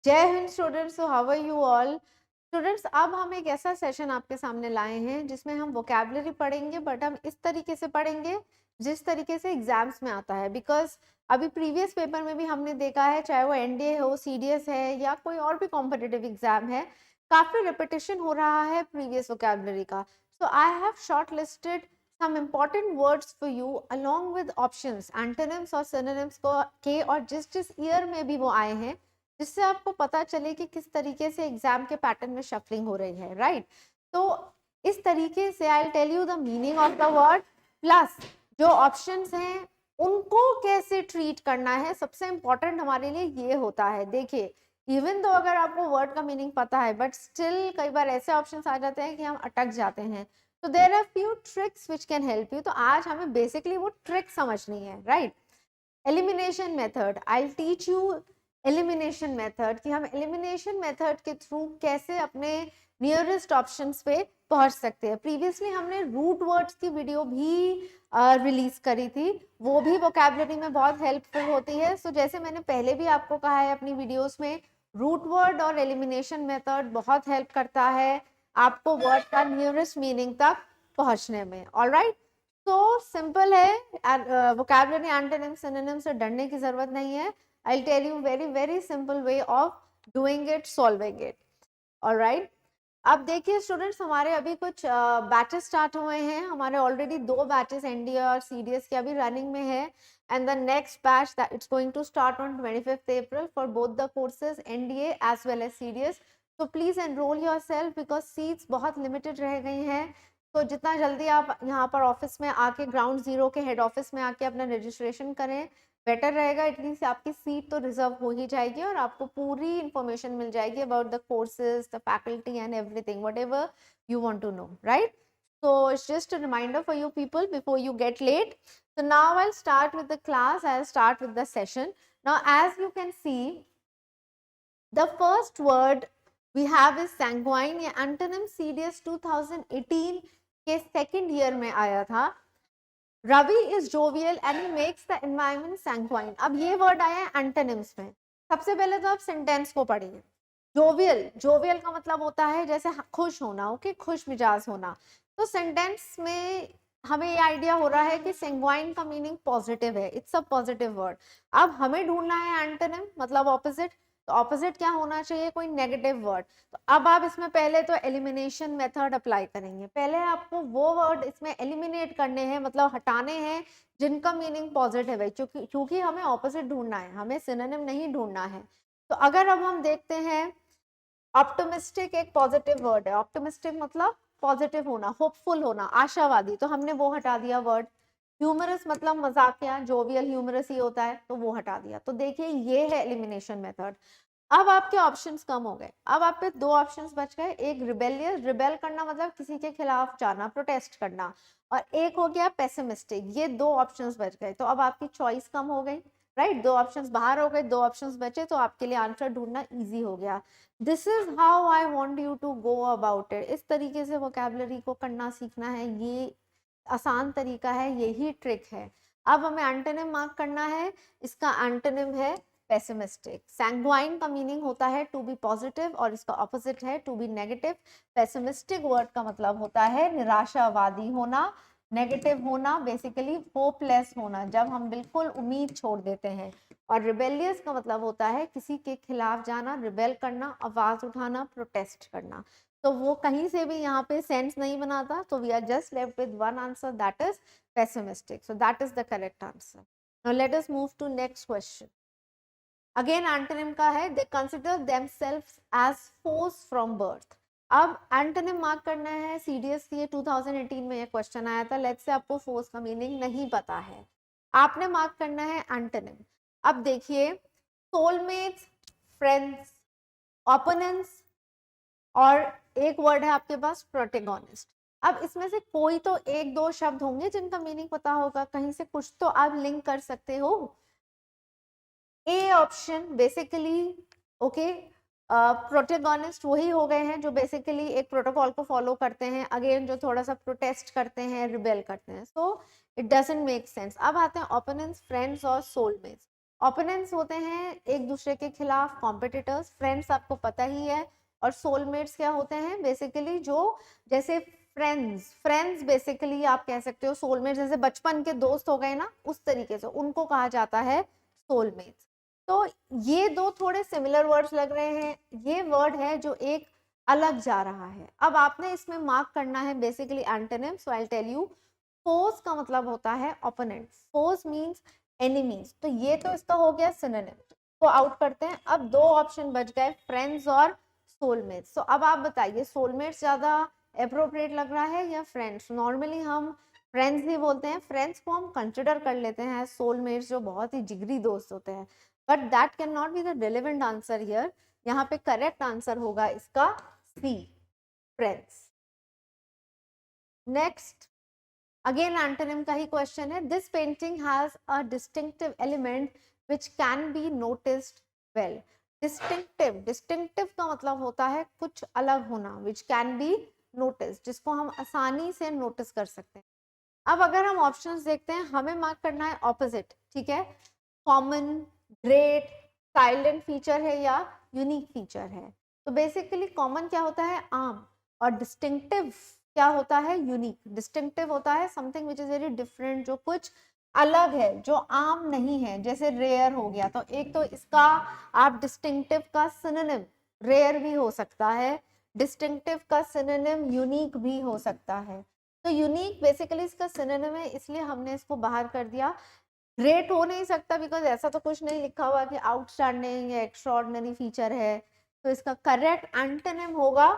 जय हिंद students, how are you all. Students, अब हम एक ऐसा सेशन आपके सामने लाए हैं जिसमें हम वोकैबुलरी पढ़ेंगे, बट हम इस तरीके से पढ़ेंगे जिस तरीके से एग्जाम्स में आता है। बिकॉज अभी प्रीवियस पेपर में भी हमने देखा है, चाहे वो एनडीए हो, सीडीएस है या कोई और भी कॉम्पिटिटिव एग्जाम है, काफी रिपीटिशन हो रहा है प्रीवियस वोकैबुलरी का। So I have shortlisted some important words for you along with options, antonyms और synonyms को के, और जिस जिस ईयर में भी वो आए हैं, जिससे आपको पता चले कि किस तरीके से एग्जाम के पैटर्न में शफलिंग हो रही है, राइट। तो इस तरीके से I tell you the meaning of the word, plus जो ऑप्शंस हैं उनको कैसे ट्रीट करना है। सबसे इंपॉर्टेंट हमारे लिए ये होता है। देखिए, इवन तो अगर आपको वर्ड का मीनिंग पता है, बट स्टिल कई बार ऐसे ऑप्शंस आ जाते हैं कि हम अटक जाते हैं। तो there are few tricks which can help you. तो आज हमें बेसिकली वो ट्रिक समझनी है, right. Elimination method, I teach you elimination method, कि हम एलिमिनेशन मेथड के थ्रू कैसे अपने नियरेस्ट ऑप्शंस पे पहुंच सकते हैं। प्रीवियसली हमने रूट वर्ड्स की वीडियो भी रिलीज करी थी, वो भी वोकैबुलरी में बहुत हेल्पफुल होती है। सो जैसे मैंने पहले भी आपको कहा है अपनी वीडियोस में, रूट वर्ड और एलिमिनेशन मेथड बहुत हेल्प करता है आपको वर्ड का नियरेस्ट मीनिंग तक पहुंचने में। ऑलराइट, तो सिंपल है। वोकैबुलरी, एंटोनिम, सिनोनिम से डरने की जरूरत नहीं है। I tell you very very simple way of doing it, solving it. Alright, अब देखिए स्टूडेंट्स, हमारे अभी कुछ बैचेस स्टार्ट हुए हैं। हमारे ऑलरेडी 2 बैचेस एनडीए और सीडीएस के अभी रनिंग में है, and the next batch that it's going to start on 25th April for both the courses NDA as well as CDS. तो please enroll yourself because seats बहुत limited रह गई हैं। तो जितना जल्दी आप यहाँ पर ऑफिस में आके, ग्राउंड जीरो के हेड ऑफिस में आके अपना रजिस्ट्रेशन करें, बेटर रहेगा। एटलीस्ट आपकी सीट तो रिजर्व हो ही जाएगी और आपको पूरी इंफॉर्मेशन मिल जाएगी about the courses, the faculty and everything, whatever you want to know, right? So it's just a reminder for you people before you get late. So now I'll start with the class, I'll start with the session. Now as you can see, the first word we have is sanguine. ये antonym CDS 2018 के second year में आया था। Ravi is jovial and he makes the environment sanguine. अब ये word आया है antonyms में। सबसे पहले तो आप सेंटेंस को पढ़िए। जोवियल, जोवियल का मतलब होता है जैसे खुश होना, ओके, खुश मिजाज होना। तो सेंटेंस में हमें ये आइडिया हो रहा है कि सैंग्वाइन का मीनिंग पॉजिटिव है, इट्स अ पॉजिटिव वर्ड। अब हमें ढूंढना है एंटोनिम, मतलब ऑपोजिट। तो ऑपोजिट क्या होना चाहिए? कोई नेगेटिव वर्ड। तो अब आप इसमें पहले तो एलिमिनेशन मेथड अप्लाई करेंगे। पहले आपको वो वर्ड इसमें एलिमिनेट करने हैं, मतलब हटाने हैं जिनका मीनिंग पॉजिटिव है, क्योंकि हमें ऑपोजिट ढूंढना है, हमें सिनोनिम नहीं ढूंढना है। तो अगर अब हम देखते हैं, ऑप्टिमिस्टिक एक पॉजिटिव वर्ड है। ऑप्टिमिस्टिक मतलब पॉजिटिव होना, होपफुल होना, आशावादी, तो हमने वो हटा दिया वर्ड। ह्यूमरस मतलब मजाकिया, जोवियल ह्यूमरस ही होता है, तो वो हटा दिया। तो देखिए, ये है एलिमिनेशन मेथड। अब आपके ऑप्शंस कम हो गए। अब आप पे 2 ऑप्शंस बच गए। एक रिबेलियस, रिबेल करना मतलब किसी के खिलाफ जाना, प्रोटेस्ट करना, और एक हो गया पेसिमिस्टिक। ये 2 ऑप्शंस बच गए। तो अब आपकी चॉइस कम हो गई, राइट। 2 ऑप्शंस बाहर हो गए, 2 ऑप्शंस बचे, तो आपके लिए आंसर ढूंढना इजी हो गया। This is how I want you to go about it. इस तरीके से वोकैबुलरी को करना सीखना है, ये आसान तरीका है, यही ट्रिक है। अब हमें एंटोनिम मार्क करना है। इसका एंटोनिम है पेसिमिस्टिक। सैंग्वाइन का मीनिंग होता है टू बी पॉजिटिव, और इसका ऑपोजिट है to be negative. Pessimistic word का मतलब होता है निराशावादी होना, नेगेटिव होना, बेसिकली होपलेस होना, जब हम बिल्कुल उम्मीद छोड़ देते हैं। और रिबेलियस का मतलब होता है किसी के खिलाफ जाना, रिबेल करना, आवाज उठाना, प्रोटेस्ट करना। तो वो कहीं से भी यहाँ पे सेंस नहीं बनाता। तो we are just left with one answer, that is pessimistic. So that is the correct answer. Now let us move to next question. Again antonym का है, they consider themselves as force from birth. अब antonym mark करना है। CDS ये 2018 में ये question आया था। लेट्स से आपको फोर्स का मीनिंग नहीं पता है, आपने मार्क करना है एंटोनिम। अब देखिए, सोलमेट्स, फ्रेंड्स, ओपोनेंट्स, और एक वर्ड है आपके पास प्रोटेगोनिस्ट। अब इसमें से कोई तो 1-2 शब्द होंगे जिनका मीनिंग पता होगा, कहीं से कुछ तो आप लिंक कर सकते हो। A option basically, okay, protagonist वही हो गए हैं जो बेसिकली एक प्रोटोकॉल को फॉलो करते हैं, अगेन जो थोड़ा सा प्रोटेस्ट करते हैं, रिबेल करते हैं। So it doesn't make sense. अब आते हैं ओपोनेंट्स, फ्रेंड्स और सोलमेट्स। ओपोनेंट्स होते हैं एक दूसरे के खिलाफ, कॉम्पिटिटर्स। फ्रेंड्स आपको पता ही है। और सोलमेट्स क्या होते हैं? बेसिकली जो, जैसे फ्रेंड्स बेसिकली आप कह सकते हो सोलमेट्स, जैसे बचपन के दोस्त हो गए ना, उस तरीके से उनको कहा जाता है सोलमेट्स। तो ये दो थोड़े सिमिलर वर्ड्स लग रहे हैं, ये वर्ड है जो एक अलग जा रहा है। अब आपने इसमें मार्क करना है basically antonym. So I tell you, फोज का मतलब होता है ओपोनेंट, फोज मींस एनिमीज। तो ये तो इसका हो गया सिनोनिम, तो आउट करते हैं। अब दो ऑप्शन बच गए, फ्रेंड्स और सोलमेट्स। तो अब आप बताइए सोलमेट्स ज्यादा अप्रोप्रिएट लग रहा है या फ्रेंड्स? नॉर्मली हम फ्रेंड्स ही बोलते हैं, फ्रेंड्स को हम कंसिडर कर लेते हैं सोलमेट्स जो बहुत ही जिगरी दोस्त होते हैं, but that can not be the relevant answer here. यहाँ पे करेक्ट आंसर होगा इसका सी, फ्रेंड्स। नेक्स्ट, अगेन एंटोनिम का ही क्वेश्चन है। This painting has a distinctive element which can be noticed well. Distinctive का मतलब होता है कुछ अलग होना, व्हिच कैन बी नोटिस्ड, जिसको हम आसानी से नोटिस कर सकते हैं। अब अगर हम ऑप्शंस देखते हैं, हमें मार्क करना है ऑपोजिट, ठीक है। कॉमन, ग्रेट, साइलेंट फीचर है या यूनिक फीचर है। तो बेसिकली कॉमन क्या होता है? आम। और डिस्टिंक्टिव क्या होता है? यूनिक। डिस्टिंक्टिव होता है something which is very different, जो कुछ अलग है, जो आम नहीं है, जैसे रेयर हो गया। तो एक तो इसका आप डिस्टिंक्टिव का सिनोनिम रेयर भी हो सकता है, डिस्टिंक्टिव का सिनोनिम यूनिक भी हो सकता है। तो यूनिक बेसिकली इसका सिनोनिम है, इसलिए हमने इसको बाहर कर दिया। ग्रेट हो नहीं सकता बिकॉज ऐसा तो कुछ नहीं लिखा हुआ कि आउटस्टैंडिंग या एक्स्ट्राऑर्डिनरी फीचर है। तो इसका करेक्ट एंटोनिम होगा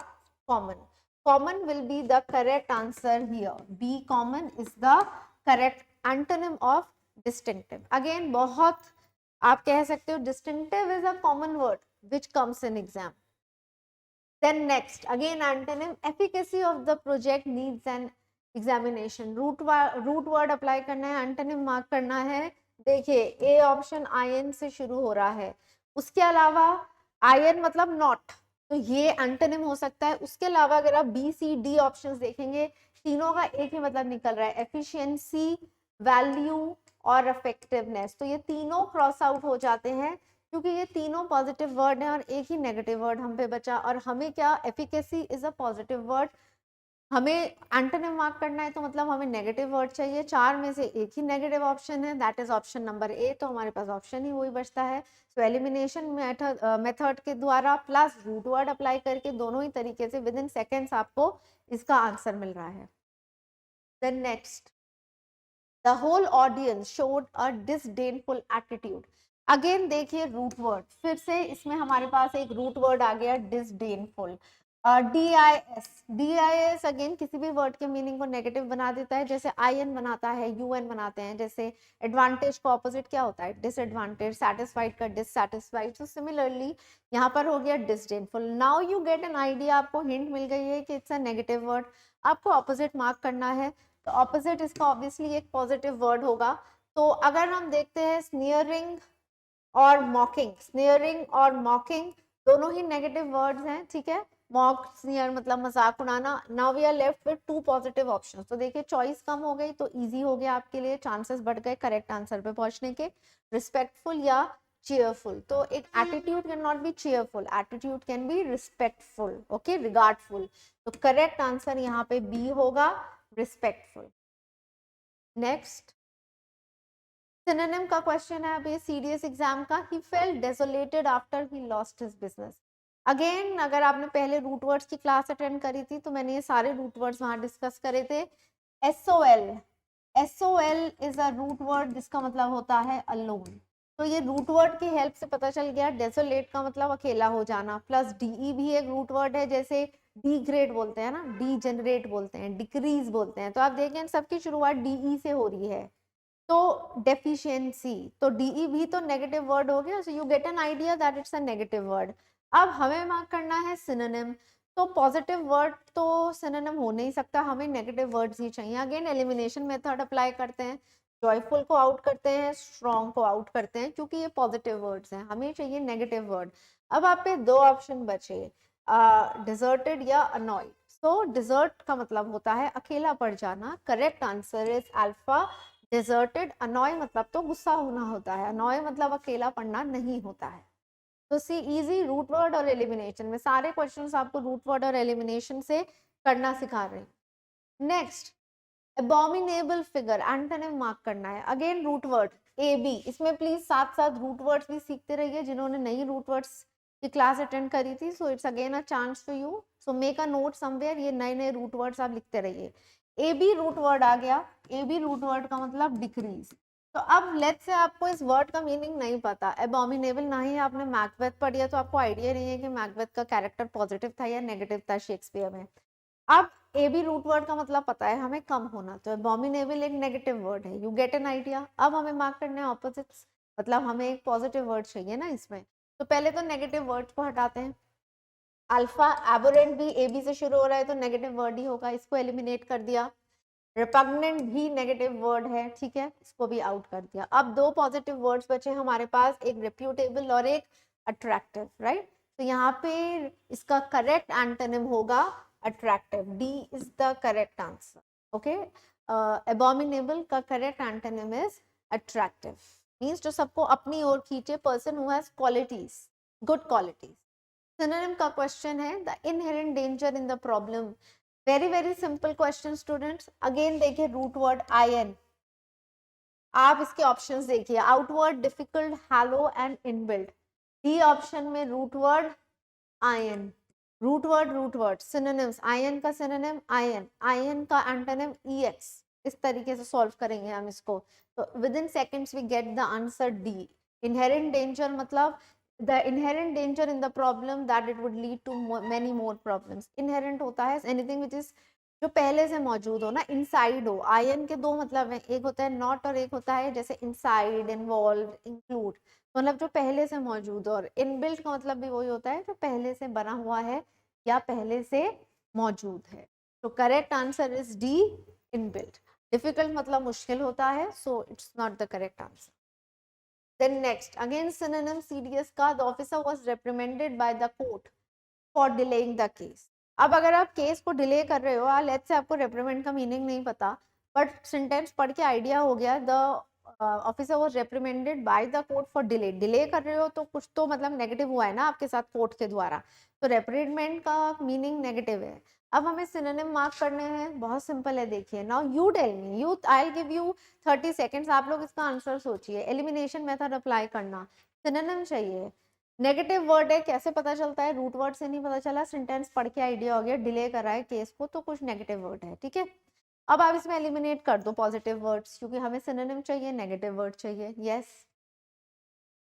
common. Common will be the correct answer here. B common is the correct antonym of distinctive. Again, बहुत आप कह सकते हो distinctive is a common word which comes in exam. Then next, again antonym, efficacy of the project needs an examination. root word apply करना है, antonym mark करना है। देखिए A ऑप्शन IN से शुरू हो रहा है, उसके अलावा IN मतलब not, तो ये एंटोनिम हो सकता है। उसके अलावा अगर आप बी सी डी ऑप्शंस देखेंगे, तीनों का एक ही मतलब निकल रहा है, एफिशिएंसी, वैल्यू और इफेक्टिवनेस। तो ये तीनों क्रॉस आउट हो जाते हैं क्योंकि ये तीनों पॉजिटिव वर्ड हैं और एक ही नेगेटिव वर्ड हम पे बचा। और हमें क्या, efficacy is a positive word, हमें एंटोनिम मार्क करना है तो मतलब हमें नेगेटिव वर्ड चाहिए। चार में से एक ही नेगेटिव ऑप्शन है, that is option number A. तो हमारे पास ऑप्शन ही वही बचता है। सो एलिमिनेशन मेथड के द्वारा प्लस रूट वर्ड अप्लाई करके दोनों ही तरीके से विद इन सेकेंड्स आपको इसका आंसर मिल रहा है। Then next, the whole audience showed a disdainful attitude. Again देखिए रूट वर्ड, फिर से इसमें हमारे पास एक रूट वर्ड आ गया डिसडेनफुल। DIS अगेन किसी भी वर्ड के मीनिंग को नेगेटिव बना देता है, जैसे IN बनाता है, UN बनाते हैं। जैसे एडवांटेज का ऑपोजिट क्या होता है? डिसएडवांटेज। सेटिस्फाइड का डिससेटिस्फाइड। सो सिमिलरली यहाँ पर हो गया disdainful. Now you get an idea, आपको हिंट मिल गई है कि इट्स अ नेगेटिव वर्ड, आपको ऑपोजिट मार्क करना है। तो ऑपोजिट इसका ऑब्वियसली एक पॉजिटिव वर्ड होगा। तो अगर हम देखते हैं स्नियरिंग और मॉकिंग, स्नियरिंग और मॉकिंग दोनों ही नेगेटिव वर्ड्स हैं, ठीक है। मॉक, स्नियर मतलब मजाक उड़ाना। Now we are left with two positive options. तो देखिए चॉइस कम हो गई तो इजी हो गया आपके लिए, चांसेस बढ़ गए करेक्ट आंसर पे पहुंचने के। रिस्पेक्टफुल या चीयरफुल। तो एक attitude can not be cheerful, attitude can be respectful, okay, regardful. तो करेक्ट आंसर यहाँ पे बी होगा, रिस्पेक्टफुल। नेक्स्ट, सिनोनिम का क्वेश्चन है अभी सीडीएस एग्जाम का। He felt desolated after he lost his business. Again अगर आपने पहले रूट वर्ड्स की क्लास अटेंड करी थी तो मैंने ये सारे रूट वर्ड्स वहां डिस्कस करे थे। SOL, SOL is a root word जिसका मतलब होता है अलोन। तो ये रूट वर्ड की हेल्प से पता चल गया डेसोलेट का मतलब अकेला हो जाना। प्लस DE भी एक रूट वर्ड है, जैसे डिग्रेड बोलते हैं ना, डी जनरेट बोलते हैं, डिक्रीज बोलते हैं। तो आप देखें सबकी शुरुआत DE से हो रही है। तो डेफिशिएंसी, तो DE भी तो नेगेटिव वर्ड हो गया। So you get an idea that it's a negative word. अब हमें मार्क करना है सिनोनिम। तो पॉजिटिव वर्ड तो सिनोनिम हो नहीं सकता, हमें नेगेटिव वर्ड्स ही चाहिए। अगेन एलिमिनेशन मेथड अप्लाई करते हैं, जॉयफुल को आउट करते हैं, स्ट्रॉन्ग को आउट करते हैं, क्योंकि ये पॉजिटिव वर्ड्स हैं, हमें चाहिए नेगेटिव वर्ड। अब आप पे दो ऑप्शन बचे, डिजर्टेड या अनॉयड। सो डिजर्ट का मतलब होता है अकेला पड़ जाना, correct answer is alpha deserted, अनॉय मतलब तो गुस्सा होना होता है, अनॉय मतलब अकेला पढ़ना नहीं होता है। तो सी इजी, रूट वर्ड और एलिमिनेशन में सारे क्वेश्चंस आपको रूट वर्ड और एलिमिनेशन से करना सिखा रहे हैं। Next, abominable figure, antonym mark करना है। Again root word A B, इसमें प्लीज साथ साथ रूट वर्ड्स भी सीखते रहिए जिन्होंने नई रूट वर्ड्स की क्लास अटेंड करी थी। So it's again a chance for you, so make a note somewhere, ये नए नए रूट वर्ड्स आप लिखते रहिए। ए बी रूट वर्ड आ गया, ए बी रूट वर्ड का मतलब डिक्रीज। तो अब लेट्स से आपको इस वर्ड का मीनिंग नहीं पता, एबॉमिनेबल ना ही आपने मैकबेथ पढ़ी है तो आपको आइडिया नहीं है कि मैकबेथ का कैरेक्टर पॉजिटिव था या नेगेटिव था शेक्सपियर में। अब ए बी रूट वर्ड का मतलब पता है हमें कम होना, तो एबॉमिनेबल एक नेगेटिव वर्ड है, यू गेट एन आइडिया। अब हमें मार्क करने हैं ऑपोजिट्स, मतलब हमें एक पॉजिटिव वर्ड चाहिए ना इसमें, तो पहले तो नेगेटिव वर्ड्स को हटाते हैं। अल्फा एबोरेंट भी ए बी से शुरू हो रहा है तो नेगेटिव वर्ड ही होगा, इसको एलिमिनेट कर दिया। रिपग्नेंट भी नेगेटिव वर्ड है, ठीक है, इसको भी आउट कर दिया। अब दो पॉजिटिव वर्ड्स बचे हमारे पास, एक रेप्यूटेबल और एक अट्रैक्टिव, राइट। तो यहाँ पे इसका करेक्ट एंटोनिम होगा attractive, D is the correct answer. Okay, abominable का correct antonym is attractive, means जो सबको अपनी ओर खींचे, person who has qualities, good qualities. Synonym का क्वेश्चन है the inherent danger in the problem, very very simple question students. Again देखिए root word ion, आप इसके ऑप्शंस देखिए, outward, difficult, hollow and inbuilt. D option में root word ion, root word synonyms, ion का synonym I N, I N का antonym EX। इस तरीके से सॉल्व करेंगे हम इसको, तो with in seconds we get the answer D. Inherent danger मतलब the inherent danger in the problem that it would lead to many more problems। inherent होता है anything which is जो पहले से मौजूद हो ना, इनसाइड हो। आयन के दो मतलब है, एक होता है नॉट और एक होता है जैसे इनसाइड, इन्वॉल्व, इंक्लूड, मतलब जो पहले से मौजूद हो। और इनबिल्ट का मतलब भी वही होता है जो पहले से बना हुआ है या पहले से मौजूद है। तो correct answer is D, inbuilt. Difficult मतलब मुश्किल होता है, so it's not the correct answer. Then next, again synonym CDS का, the officer was reprimanded by the court for delaying the case। अब अगर आप केस को डिले कर रहे हो, लेट्स से आपको रेप्रिमेंड का मीनिंग नहीं पता, बट सेंटेंस पढ़ के आइडिया हो गया, the officer was reprimanded by the court for delay. Delay कर रहे हो तो कुछ तो मतलब नेगेटिव हुआ है ना आपके साथ कोर्ट के द्वारा, तो रेप्रिमेंड का मीनिंग नेगेटिव है। अब हमें सिनोनिम मार्क करने हैं, बहुत सिंपल है, देखिए now you tell me, you I give you 30 seconds, आप लोग इसका आंसर सोचिए, एलिमिनेशन मेथड अप्लाई करना। सिनोनिम चाहिए, नेगेटिव वर्ड है, कैसे पता चलता है, रूट वर्ड से नहीं पता चला, सेंटेंस पढ़ के आइडिया हो गया, डिले कर रहा है केस को तो कुछ नेगेटिव वर्ड है, ठीक है। अब आप इसमें एलिमिनेट कर दो पॉजिटिव वर्ड्स, क्योंकि हमें सिनोनिम चाहिए, नेगेटिव वर्ड चाहिए। Yes,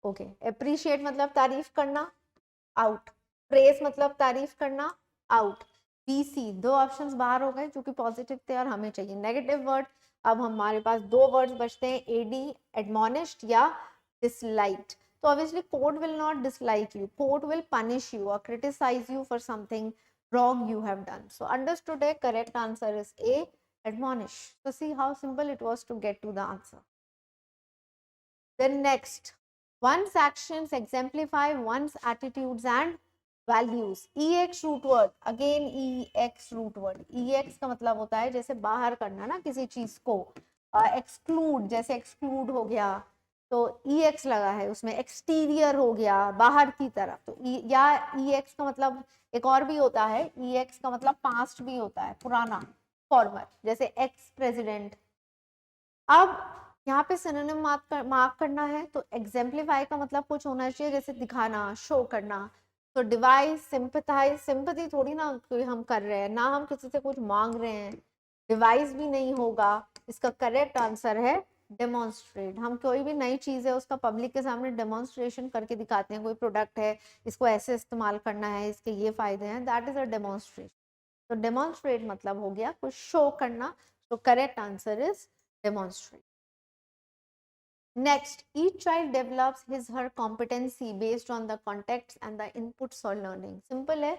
okay. अप्रिशिएट मतलब तारीफ करना, आउट। प्रेस मतलब तारीफ करना, आउट। BC, दो ऑप्शंस बाहर हो गए क्योंकि पॉजिटिव थे और हमें चाहिए नेगेटिव वर्ड। अब हमारे पास दो वर्ड्स बचते हैं, AD, एडमोनिश्ड या डिसलाइक्ड। तो obviously court will not dislike you, court will punish you और criticise you for something wrong you have done। So understood है, correct answer is A, admonish। So see how simple it was to get to the answer। Then next, one's actions exemplify one's attitudes and values। EX root word, again EX root word। EX का मतलब होता है जैसे बाहर करना ना किसी चीज को, exclude, जैसे exclude हो गया तो EX लगा है उसमें, एक्सटीरियर हो गया बाहर की तरफ, तो या EX का मतलब एक और भी होता है, EX का मतलब पास्ट भी होता है, पुराना, फॉर्मर, जैसे एक्स प्रेसिडेंट। अब यहाँ पे सिनोनिम मार्क करना है, तो एग्जेम्पलीफाई का मतलब कुछ होना चाहिए जैसे दिखाना, शो करना। तो डिवाइस, सिंपथाइज, सिंपथी थोड़ी ना कोई हम कर रहे हैं, ना हम किसी से कुछ मांग रहे हैं, डिवाइस भी नहीं होगा। इसका करेक्ट आंसर है डेमोन्स्ट्रेट। हम कोई भी नई चीज है उसका पब्लिक के सामने डेमोन्स्ट्रेशन करके दिखाते हैं, कोई प्रोडक्ट है इसको ऐसे इस्तेमाल करना है, इसके ये फायदे हैं, दैट इज अ डेमोन्स्ट्रेशन। तो डेमोन्स्ट्रेट मतलब हो गया कुछ शो करना, तो correct answer is demonstrate। Next, each child develops his her competency based on the context and the inputs for learning। Simple है,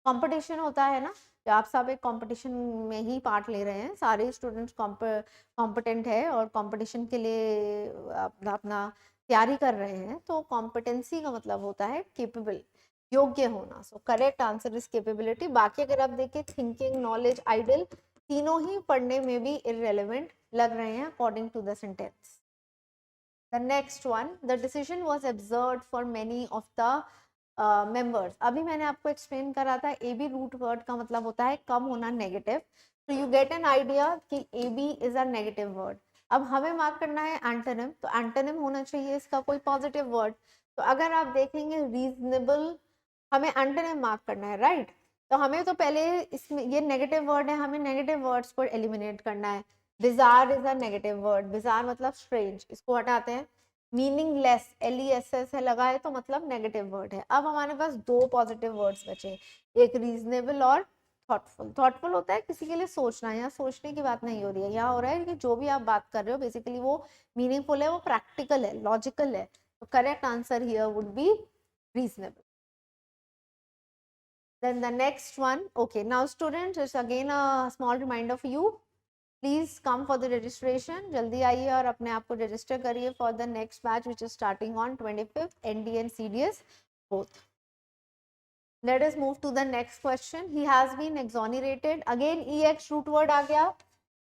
कंपटीशन होता है ना, जब आप सब एक कंपटीशन में ही पार्ट ले रहे हैं, सारे स्टूडेंट्स कॉम्पिटेंट है और कंपटीशन के लिए अपना तैयारी कर रहे हैं, तो कॉम्पिटेंसी का मतलब होता है केपेबल, योग्य होना। So correct answer is capability. बाकी अगर आप देखिए थिंकिंग, नॉलेज, आइडल, तीनों ही पढ़ने में भी irrelevant लग रहे हैं according to the sentence. The next one, the decision was absurd for many of the members. अभी मैंने आपको एक्सप्लेन करा था ए बी रूट वर्ड का मतलब होता है कम होना नेगेटिव. तो यू गेट एन आइडिया कि A B is a negative word. अब हमें मार्क करना है एंटोनिम, तो एंटोनिम होना चाहिए इसका कोई पॉजिटिव वर्ड. तो अगर आप देखेंगे रीजनेबल, हमें एंटोनिम मार्क करना है, राइट? तो हमें तो पहले इसमें ये नेगेटिव वर्ड है, हमें नेगेटिव वर्ड्स को एलिमिनेट करना है. Bizarre is a negative word. Bizarre मतलब स्ट्रेंज, इसको हटाते हैं. मीनिंगलेस, LESS है लगा है तो मतलब नेगेटिव वर्ड है. अब हमारे पास दो पॉजिटिव वर्ड्स बचे, एक रीजनेबल और थॉटफुल. थॉटफुल होता है किसी के लिए सोचना, यहाँ सोचने की बात नहीं हो रही है, यहाँ हो रहा है कि जो भी आप बात कर रहे हो बेसिकली वो मीनिंगफुल है, वो प्रैक्टिकल है, लॉजिकल है. तो correct answer here would be reasonable. Then the next one, okay, now students, it's again a small reminder for you. Please come for the registration. जल्दी आइए और अपने आप को register करिए for the next batch which is starting on 25th, ND and CDS both. Let us move to the next question. He has been exonerated. Again EX root word आ गया,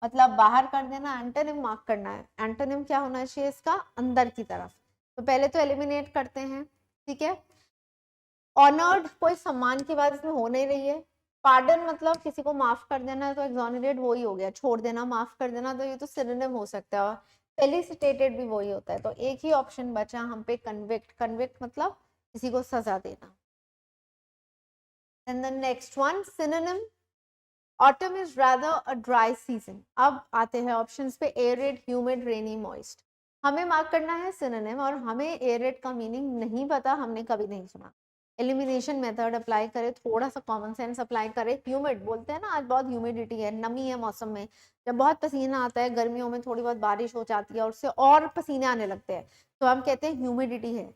मतलब बाहर कर देना. एंटोनिम मार्क करना है. Antonym क्या होना चाहिए इसका? अंदर की तरफ. तो पहले तो एलिमिनेट करते हैं, ठीक है. ऑनर्ड, कोई सम्मान की बात इसमें हो नहीं रही है. पार्डन मतलब किसी को माफ कर देना है, तो एक्सोनरेट वही हो गया, छोड़ देना, माफ कर देना. तो ये तो सिनोनिम हो सकता है. फेलिसिटेटेड भी वही होता है. तो एक ही ऑप्शन बचा हम पे, कन्विक्ट. कन्विक्ट मतलब किसी को सजा देना. And the next one, synonym. Autumn is rather a dry season. अब आते हैं ऑप्शंस पे. एरिड, ह्यूमिड, रेनी, मॉइस्ट. हमें मार्क करना है सिनोनिम, और हमें एरिड का मीनिंग नहीं पता, हमने कभी नहीं सुना. एलिमिनेशन मेथड अप्लाई करें, थोड़ा सा कॉमन सेंस अप्लाई करें. ह्यूमिड बोलते हैं ना, आज बहुत ह्यूमिडिटी है, नमी है मौसम में. जब बहुत पसीना आता है, गर्मियों में थोड़ी बहुत बारिश हो जाती है और उससे और पसीने आने लगते हैं, तो हम कहते हैं ह्यूमिडिटी है.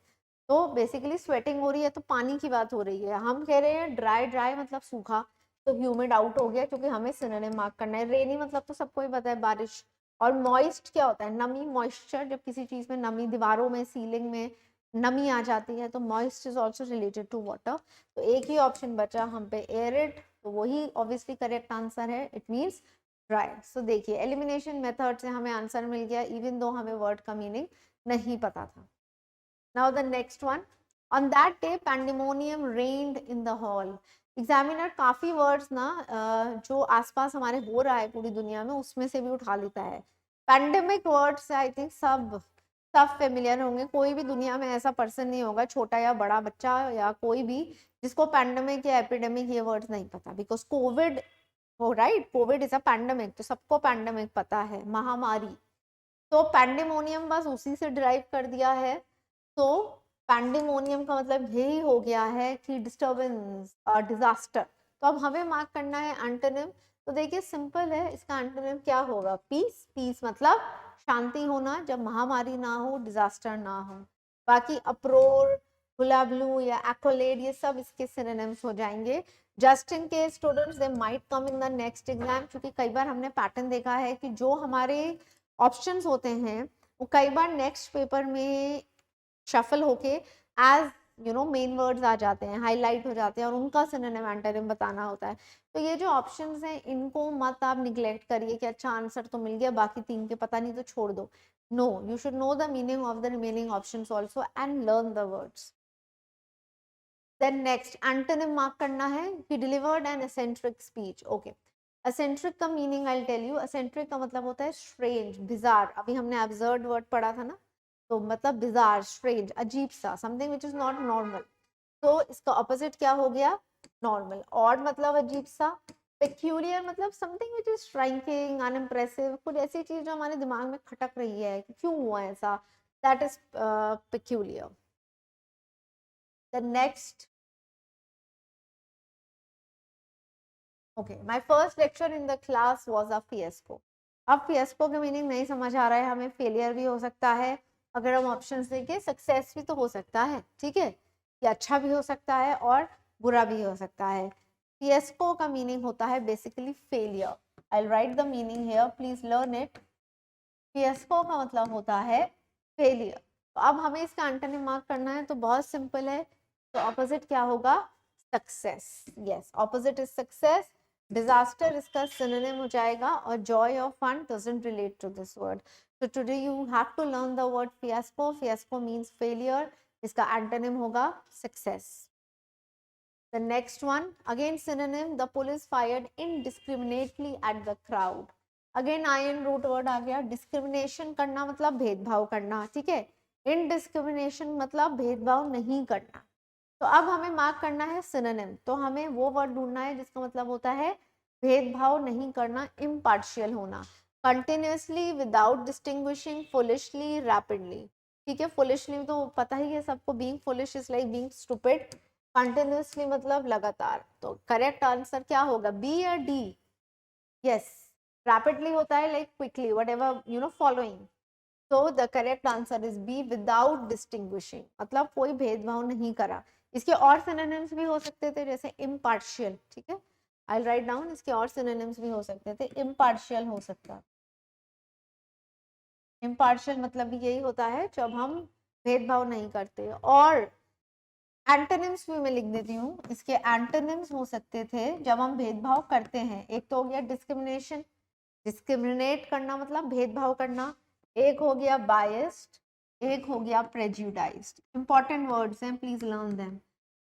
तो बेसिकली स्वेटिंग हो रही है तो पानी की बात हो रही है. हम कह रहे हैं ड्राई. ड्राई मतलब सूखा, तो ह्यूमिड आउट हो गया क्योंकि हमें सिनोनिम मार्क करना है. रेनी मतलब तो सबको ही पता है, बारिश. और मॉइस्ट क्या होता है? नमी, मॉइस्चर. जब किसी चीज में नमी, दीवारों में, सीलिंग में नमी आ जाती है तो moist is also related to water. तो एक ही ऑप्शन बचा हम पे, एरिड. तो वही ऑब्वियसली करेक्ट आंसर है. It means dry. सो देखिए, एलिमिनेशन मेथड से हमें आंसर मिल गया, इवन दो हमें वर्ड का मीनिंग नहीं पता था. Now the next one. On that day pandemonium reigned in the hall. Examiner काफी वर्ड्स ना जो आसपास हमारे हो रहा है पूरी दुनिया में, उसमें से भी उठा लेता है. पैंडेमिक वर्ड से आई थिंक सब फेमिलियर होंगे. कोई भी दुनिया में ऐसा पर्सन नहीं होगा, छोटा या बड़ा बच्चा या कोई भी, जिसको पैंडेमिक या एपिडेमिक ये वर्ड्स नहीं पता. बिकॉज कोविड, हो right, Covid is a pandemic, तो सबको पैंडेमिक पता है, महामारी. तो पैंडेमोनियम बस उसी से डिराइव कर दिया है. तो पैंडेमोनियम का मतलब यही हो गया है कि डिस्टर्बेंस और डिजास्टर. तो अब हमें मार्क करना है एंटोनिम. तो देखिए सिंपल है, इसका एंटोनिम क्या होगा? पीस. पीस मतलब शांति होना, जब महामारी ना हो, डिजास्टर ना हो. बाकी अप्रोर, हुलाबलू या एक्रोलेड, ये सब इसके सिनोनिम्स हो जाएंगे. Just in case students, they might come in the next exam, क्योंकि कई बार हमने पैटर्न देखा है कि जो हमारे ऑप्शंस होते हैं वो कई बार नेक्स्ट पेपर में शफल होके एज मेन वर्ड्स आ जाते हैं, हाईलाइट हो जाते हैं, और उनका सिनोनिम एंटोनिम बताना होता है. तो ये जो ऑप्शंस हैं इनको मत आप निग्लेक्ट करिए कि अच्छा आंसर तो मिल गया, बाकी तीन के पता नहीं तो छोड़ दो. No, you should know the meaning of the remaining options also and learn the words. Then next, antonym mark करना है कि delivered an eccentric speech. Okay, eccentric का meaning I tell you. Eccentric का मतलब होता है स्ट्रेंज, बिजार. अभी हमने एब्सर्ड वर्ड पढ़ा था ना, तो मतलब बिजार, स्ट्रेंज, अजीब सा, something which is not normal. तो इसका ऑपोजिट क्या हो गया? नॉर्मल. ऑड मतलब अजीब सा. पेक्यूलियर मतलब something which is striking, unimpressive, कुछ ऐसी चीज जो हमारे दिमाग में खटक रही है कि क्यों हुआ ऐसा, that is peculiar. The next, okay, my first lecture in the class was a fiasco. अब fiasco का मीनिंग नहीं समझ आ रहा है हमें. फेलियर भी हो सकता है, अगर हम ऑप्शंस देखें. सक्सेस भी तो हो सकता है, ठीक है, ये अच्छा भी हो सकता है और बुरा भी हो सकता है. fiasco का मीनिंग होता है basically failure. I'll write the meaning here, please learn it. fiasco का मतलब होता है फेलियर. तो अब हमें इसका एंटोनिम मार्क करना है, तो बहुत सिंपल है. तो ऑपोजिट क्या होगा? Success. Yes, opposite is success. Disaster इसका सिनोनिम हो जाएगा और जॉय और fun doesn't relate to this word. So today you have to learn the word fiasco. Fiasco means failure. इसका एंटोनिम होगा success. The next one, again synonym, the police fired indiscriminately at the crowd. Again iron root word आ गया. Discrimination करना मतलब भेदभाव करना, ठीक है. Indiscrimination मतलब भेदभाव नहीं करना. तो अब हमें मार्क करना है synonym. तो हमें वो वर्ड ढूंढना है जिसका मतलब होता है भेदभाव नहीं करना, impartial होना. Continuously, without distinguishing, foolishly, rapidly. ठीक है. foolishly तो पता ही है सबको, being foolish is like being stupid. Continuously मतलब लगातार. तो करेक्ट आंसर क्या होगा, बी या डी? यस, रैपिडली होता है like quickly, whatever you know following. तो the correct answer is B, without distinguishing, मतलब कोई भेदभाव नहीं करा. इसके और सिनोनिम्स भी हो सकते थे जैसे इम्पार्शियल. ठीक है, आई राइट डाउन. इसके और सिनोनिम्स भी हो सकते थे. इम्पार्शियल हो सकता. इम्पार्शियल मतलब भी यही होता है जब हम भेदभाव नहीं करते. और एंटोनिम्स भी मैं लिख देती हूँ. इसके एंटोनिम्स हो सकते थे जब हम भेदभाव करते हैं. एक तो हो गया डिस्क्रिमिनेशन, डिस्क्रिमिनेट करना मतलब भेदभाव करना. एक हो गया बायस्ड, एक हो गया प्रेजुडाइज्ड. इंपॉर्टेंट वर्ड्स हैं, please learn them.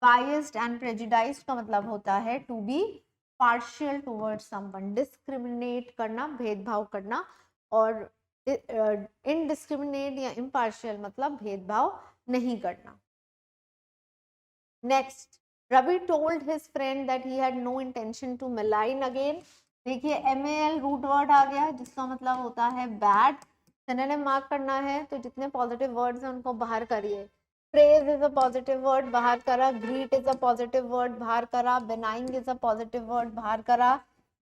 Biased and prejudiced का मतलब होता है to be partial towards someone. Discriminate करना, भेदभाव करना. और इनडिस्क्रिमिनेट या इम्पार्शियल मतलब भेदभाव नहीं करना. Next, Ravi told his friend that he had no intention to malign again. देखिए MAL रूट वर्ड आ गया जिसका मतलब होता है बैड. सिनोनिम मार्क करना है तो जितने पॉजिटिव वर्ड्स हैं उनको बाहर करिए. Praise is a positive word, बाहर करा. Greet is a positive word, बाहर करा. बेनाइंग इज अ पॉजिटिव वर्ड, बाहर करा.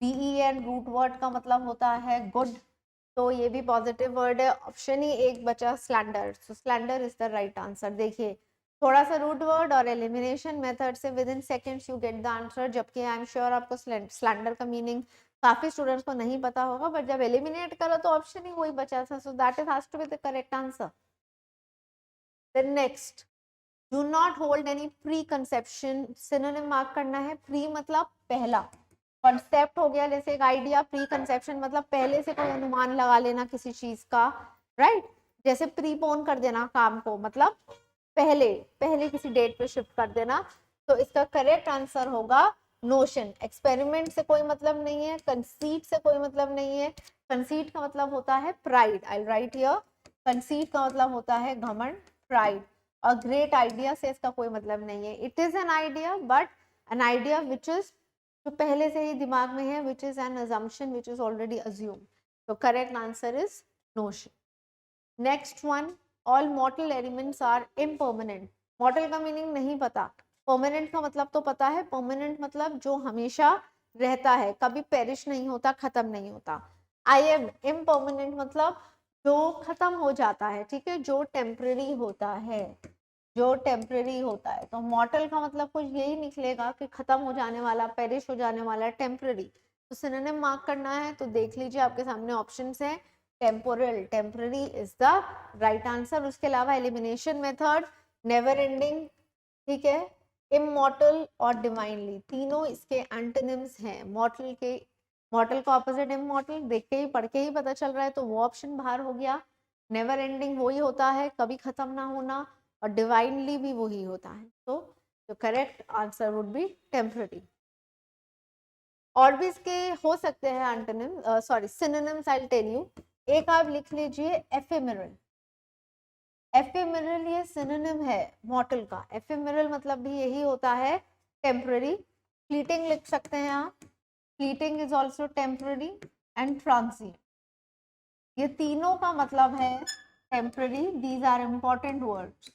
BEN रूट वर्ड का मतलब होता है गुड, तो ये भी पॉजिटिव वर्ड है. ऑप्शन ही एक बचा, slander. So slander is the right answer. देखिए थोड़ा सा रूट वर्ड और एलिमिनेशन मेथड से with in seconds you get the answer. जबकि आई एम श्योर आपको स्लैंडर का मीनिंग काफी स्टूडेंट्स को नहीं पता होगा, बट जब एलिमिनेट करो तो ऑप्शन ही वही बचा था. So that is has to be the correct answer. Then next, do not hold any preconception. Synonym mark करना है. प्री मतलब पहला, कॉन्सेप्ट हो गया जैसे एक आइडिया. प्री कंसेप्शन मतलब पहले से कोई अनुमान लगा लेना किसी चीज का, राइट. जैसे प्रीपोन कर देना काम को, मतलब पहले पहले किसी डेट पे शिफ्ट कर देना. तो इसका करेक्ट आंसर होगा नोशन. एक्सपेरिमेंट से कोई मतलब नहीं है, कंसीट से कोई मतलब नहीं है. कंसीट का मतलब होता है pride. I right here. Conceit का मतलब होता है घमंड, प्राइड. और ग्रेट आइडिया से इसका कोई मतलब नहीं है. It is an idea, but an idea which is जो पहले से ही दिमाग में है, which is an assumption which is already assume. तो correct answer is notion. Next one, all mortal elements are impermanent. Mortal का मीनिंग नहीं पता, परमानेंट का मतलब तो पता है. परमानेंट मतलब जो हमेशा रहता है, कभी पेरिश नहीं होता, खत्म नहीं होता. आई एम इम्पर्मानेंट मतलब जो खत्म हो जाता है, ठीक है, जो टेम्पररी होता है, जो टेम्पररी होता है. तो मॉर्टल का मतलब कुछ यही निकलेगा कि खत्म हो जाने वाला, पेरिश हो जाने वाला, टेम्पररी. तो सिनोनिम मार्क करना है तो देख लीजिए आपके सामने ऑप्शंस हैं. Temporal, temporary is the right answer. उसके अलावा एलिमिनेशन मेथड, नेवर एंडिंग, ठीक है, इमॉर्टल और डिवाइनली, तीनों इसके एंटोनिम्स हैं. मॉर्टल के, मॉर्टल का ऑपोजिट इमॉर्टल, देख के ही पढ़ के ही पता चल रहा है, तो वो ऑप्शन बाहर हो गया. नेवर एंडिंग वही होता है कभी खत्म ना होना, और डिवाइनली भी वही होता है. तो correct answer would be temporary. और भी इसके हो सकते हैं antonym, sorry synonyms. I will tell you. एक आप लिख लीजिए एफेमेरल. एफेमेरल ये सिनोनिम है मॉर्टल का. एफेमेरल मतलब भी यही होता है, टेम्पररी. फ्लीटिंग लिख सकते हैं आप. Fleeting is also temporary and transient. ये तीनों का मतलब है temporary. These are important words.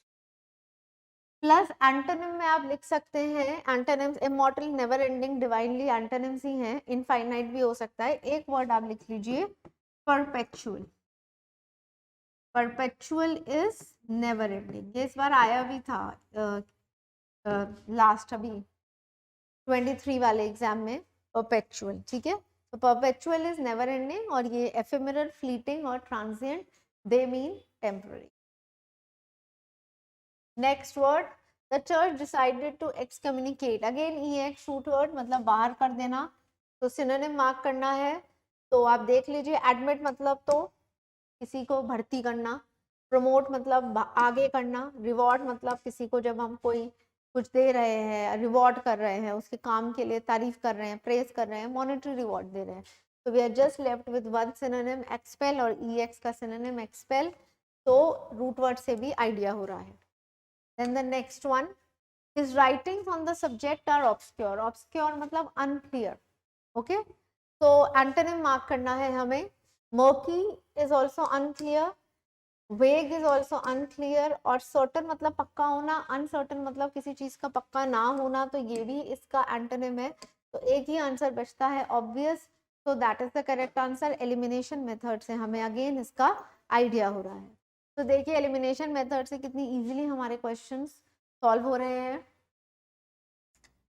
Plus antonym में आप लिख सकते हैं antonyms, immortal, never ending, divinely antonyms ही हैं. इनफाइनाइट भी हो सकता है. एक वर्ड आप लिख लीजिए, perpetual. Perpetual is never ending. ये इस बार आया भी था लास्ट अभी 23 वाले एग्जाम में, परपेचुअल. ठीक है, तो परपेचुअल इज नेवर एंडिंग, और ये एफेमेरल, फ्लीटिंग और transient, they mean temporary. Next word, the church decided to excommunicate. Again EX root word मतलब बाहर कर देना. तो सिनोनिम मार्क करना है तो आप देख लीजिए, एडमिट मतलब तो किसी को भर्ती करना, प्रमोट मतलब आगे करना, रिवॉर्ड मतलब किसी को जब हम कोई कुछ दे रहे हैं, रिवॉर्ड कर रहे हैं, उसके काम के लिए तारीफ कर रहे हैं, प्रेज कर रहे हैं, मॉनेटरी रिवॉर्ड दे रहे हैं। तो we are just left with one synonym expel, और EX का सिनोनिम एक्सपेल, तो रूट वर्ड से भी आइडिया हो रहा है। Then the next one, his writings on the subject are obscure. Obscure मतलब unclear. Okay, तो एंटोनिम मार्क करना है हमें, murky is also unclear, वेग इज ऑल्सो अनक्लियर, और सर्टन मतलब पक्का होना, अनसर्टन मतलब किसी चीज का पक्का ना होना, तो ये भी इसका एंटोनिम है। तो एक ही आंसर बचता है ऑब्वियस, तो that is the correct answer. Elimination method से हमें अगेन इसका आइडिया हो रहा है। तो देखिए एलिमिनेशन मेथड से कितनी इजीली हमारे क्वेश्चंस सॉल्व हो रहे हैं।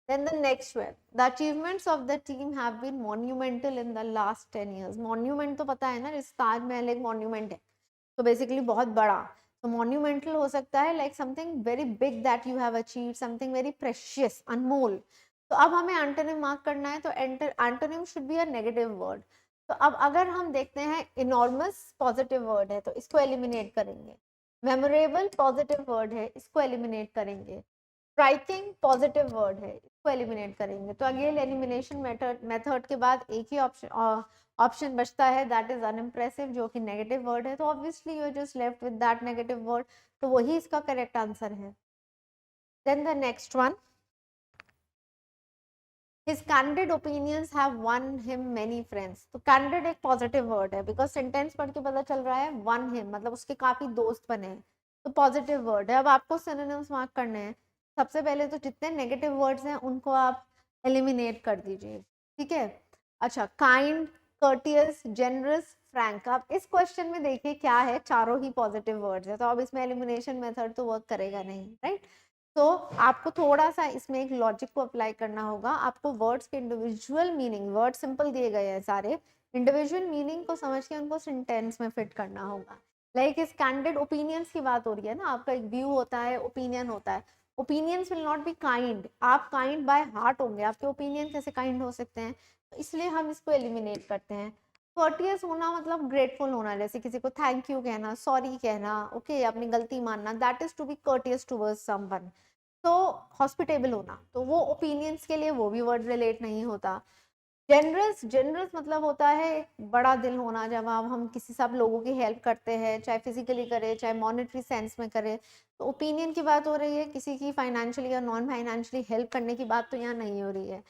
Then the next one, the achievements of the team have been monumental in the last 10 years. Monument तो पता है ना, जैसे ताजमहल एक monument है, तो बेसिकली बहुत बड़ा, तो मॉन्यूमेंटल हो सकता है like something very big that you have achieve, something very precious, अनमोल। तो अब हमें एंटोनिम मार्क करना है, तो antonym should be a negative word. तो अब अगर हम देखते हैं इनॉर्मस पॉजिटिव वर्ड है, तो इसको एलिमिनेट करेंगे। मेमोरेबल पॉजिटिव वर्ड है, इसको एलिमिनेट करेंगे। स्ट्राइकिंग पॉजिटिव वर्ड है, इसको एलिमिनेट करेंगे। तो अगेन एलिमिनेशन मेथड के बाद एक ही ऑप्शन बचता है, दैट इज अनइम्प्रेसिव, जो कि नेगेटिव वर्ड है। तो obviously you are just left with that negative word, तो वही इसका करेक्ट आंसर है। Then the next one, his candid opinions have won him many friends. तो candid एक पॉजिटिव वर्ड है, बिकॉज सेंटेंस पढ़ के पता चल रहा है won him मतलब उसके काफी दोस्त बने हैं, तो पॉजिटिव वर्ड है। अब आपको सिनोनिम्स मार्क करने हैं। सबसे पहले तो जितने नेगेटिव वर्ड्स हैं उनको आप एलिमिनेट कर दीजिए, ठीक है। अच्छा, काइंड, कर्टियस, जेनरस, फ्रैंक। आप इस क्वेश्चन में देखिए क्या है, चारों ही पॉजिटिव वर्ड्स है, तो अब इसमें एलिमिनेशन मेथड तो वर्क करेगा नहीं, राइट। तो आपको थोड़ा सा इसमें एक लॉजिक को अप्लाई करना होगा। आपको वर्ड्स के इंडिविजुअल मीनिंग, वर्ड सिंपल दिए गए हैं सारे, इंडिविजुअल मीनिंग को समझ के उनको सेंटेंस में फिट करना होगा। लाइक इस कैंडिड ओपिनियंस की बात हो रही है ना, आपका एक व्यू होता है, ओपिनियन होता है। Opinions will not be kind, आप काइंड बाय हार्ट होंगे, आपके ओपिनियन कैसे काइंड हो सकते हैं, तो इसलिए हम इसको एलिमिनेट करते हैं। कर्टियस होना मतलब ग्रेटफुल होना, जैसे किसी को थैंक यू कहना, सॉरी कहना, ओके, अपनी गलती मानना, that is to be courteous towards someone. तो हॉस्पिटेबल होना, तो वो ओपिनियंस के लिए वो भी वर्ड रिलेट नहीं होता। जेनरस, जेनरस मतलब होता है बड़ा दिल होना, जब हम किसी सब लोगों की हेल्प करते हैं, चाहे फिजिकली करें चाहे मॉनेटरी सेंस में करें। तो ओपिनियन की बात हो रही है, किसी की फाइनेंशियली या नॉन फाइनेंशियली हेल्प करने की बात तो यहाँ नहीं हो रही है,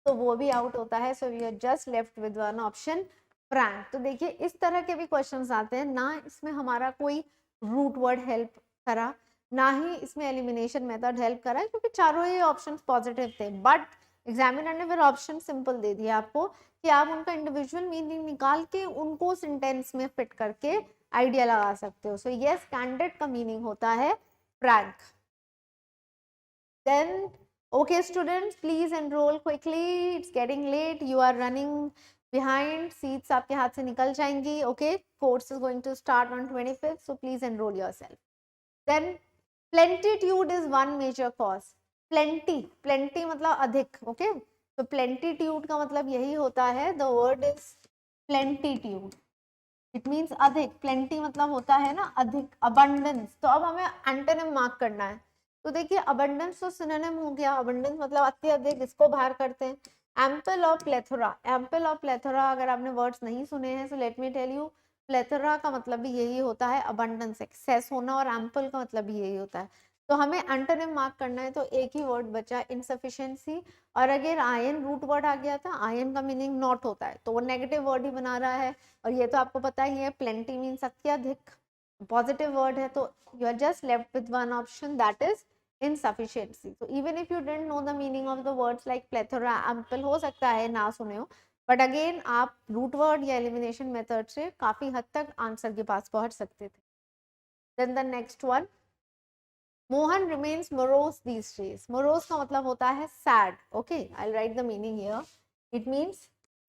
तो वो भी आउट होता है। So we are just left with one option, frank. तो देखिए इस तरह के भी क्वेश्चंस आते हैं ना, इसमें हमारा कोई रूट वर्ड हेल्प करा, ना ही इसमें एलिमिनेशन मेथड हेल्प करा, क्योंकि चारों ही ऑप्शंस पॉजिटिव थे। बट एग्जामिनर ने फिर ऑप्शन सिंपल दे दिया आपको कि आप उनका इंडिविजुअल मीनिंग निकाल के उनको सेंटेंस में फिट करके आइडिया लगा सकते हो। सो यस, कैंडिड का मीनिंग होता है frank. Then okay students, please enroll quickly, it's getting late, you are running behind, seats आपके हाथ से निकल जाएंगी। Okay, course is going to start on 25th, so please enroll yourself. Then plenitude is one major cause. Plenty, plenty मतलब अधिक, okay, तो plenitude का मतलब यही होता है, the word is plenitude, it means अधिक। plenty मतलब होता है ना अधिक, abundance। तो अब हमें एंटोनिम मार्क करना है। तो देखिए abundance तो सिनोनिम हो गया, abundance मतलब अत्यधिक, इसको बाहर करते हैं। ample और plethora, ample और plethora अगर आपने वर्ड्स नहीं सुने हैं, so let me tell you, plethora का मतलब भी यही होता है अबंडेंस, एक्सेस होना, और एम्पल का मतलब भी यही होता है। तो हमें एंटोनिम मार्क करना है, तो एक ही वर्ड बचा, इनसफिशिएंसी। और अगर आयन रूट वर्ड आ गया था, आयन का मीनिंग नॉट होता है, तो वो नेगेटिव वर्ड ही बना रहा है, और ये तो आपको पता ही है, प्लेंटी मीन्स अत्यधिक, पॉजिटिव वर्ड है। तो you are just left with one option, that is insufficiency. So even if you didn't know the meaning of the words like plethora, ample, हो सकता है ना सुने हो, बट अगेन आप रूट वर्ड या एलिमिनेशन मेथड से काफी हद तक आंसर के पास पहुंच सकते थे। Then the next one, Mohan remains morose these days. Morose का मतलब होता है sad, okay, I write the meaning here, it means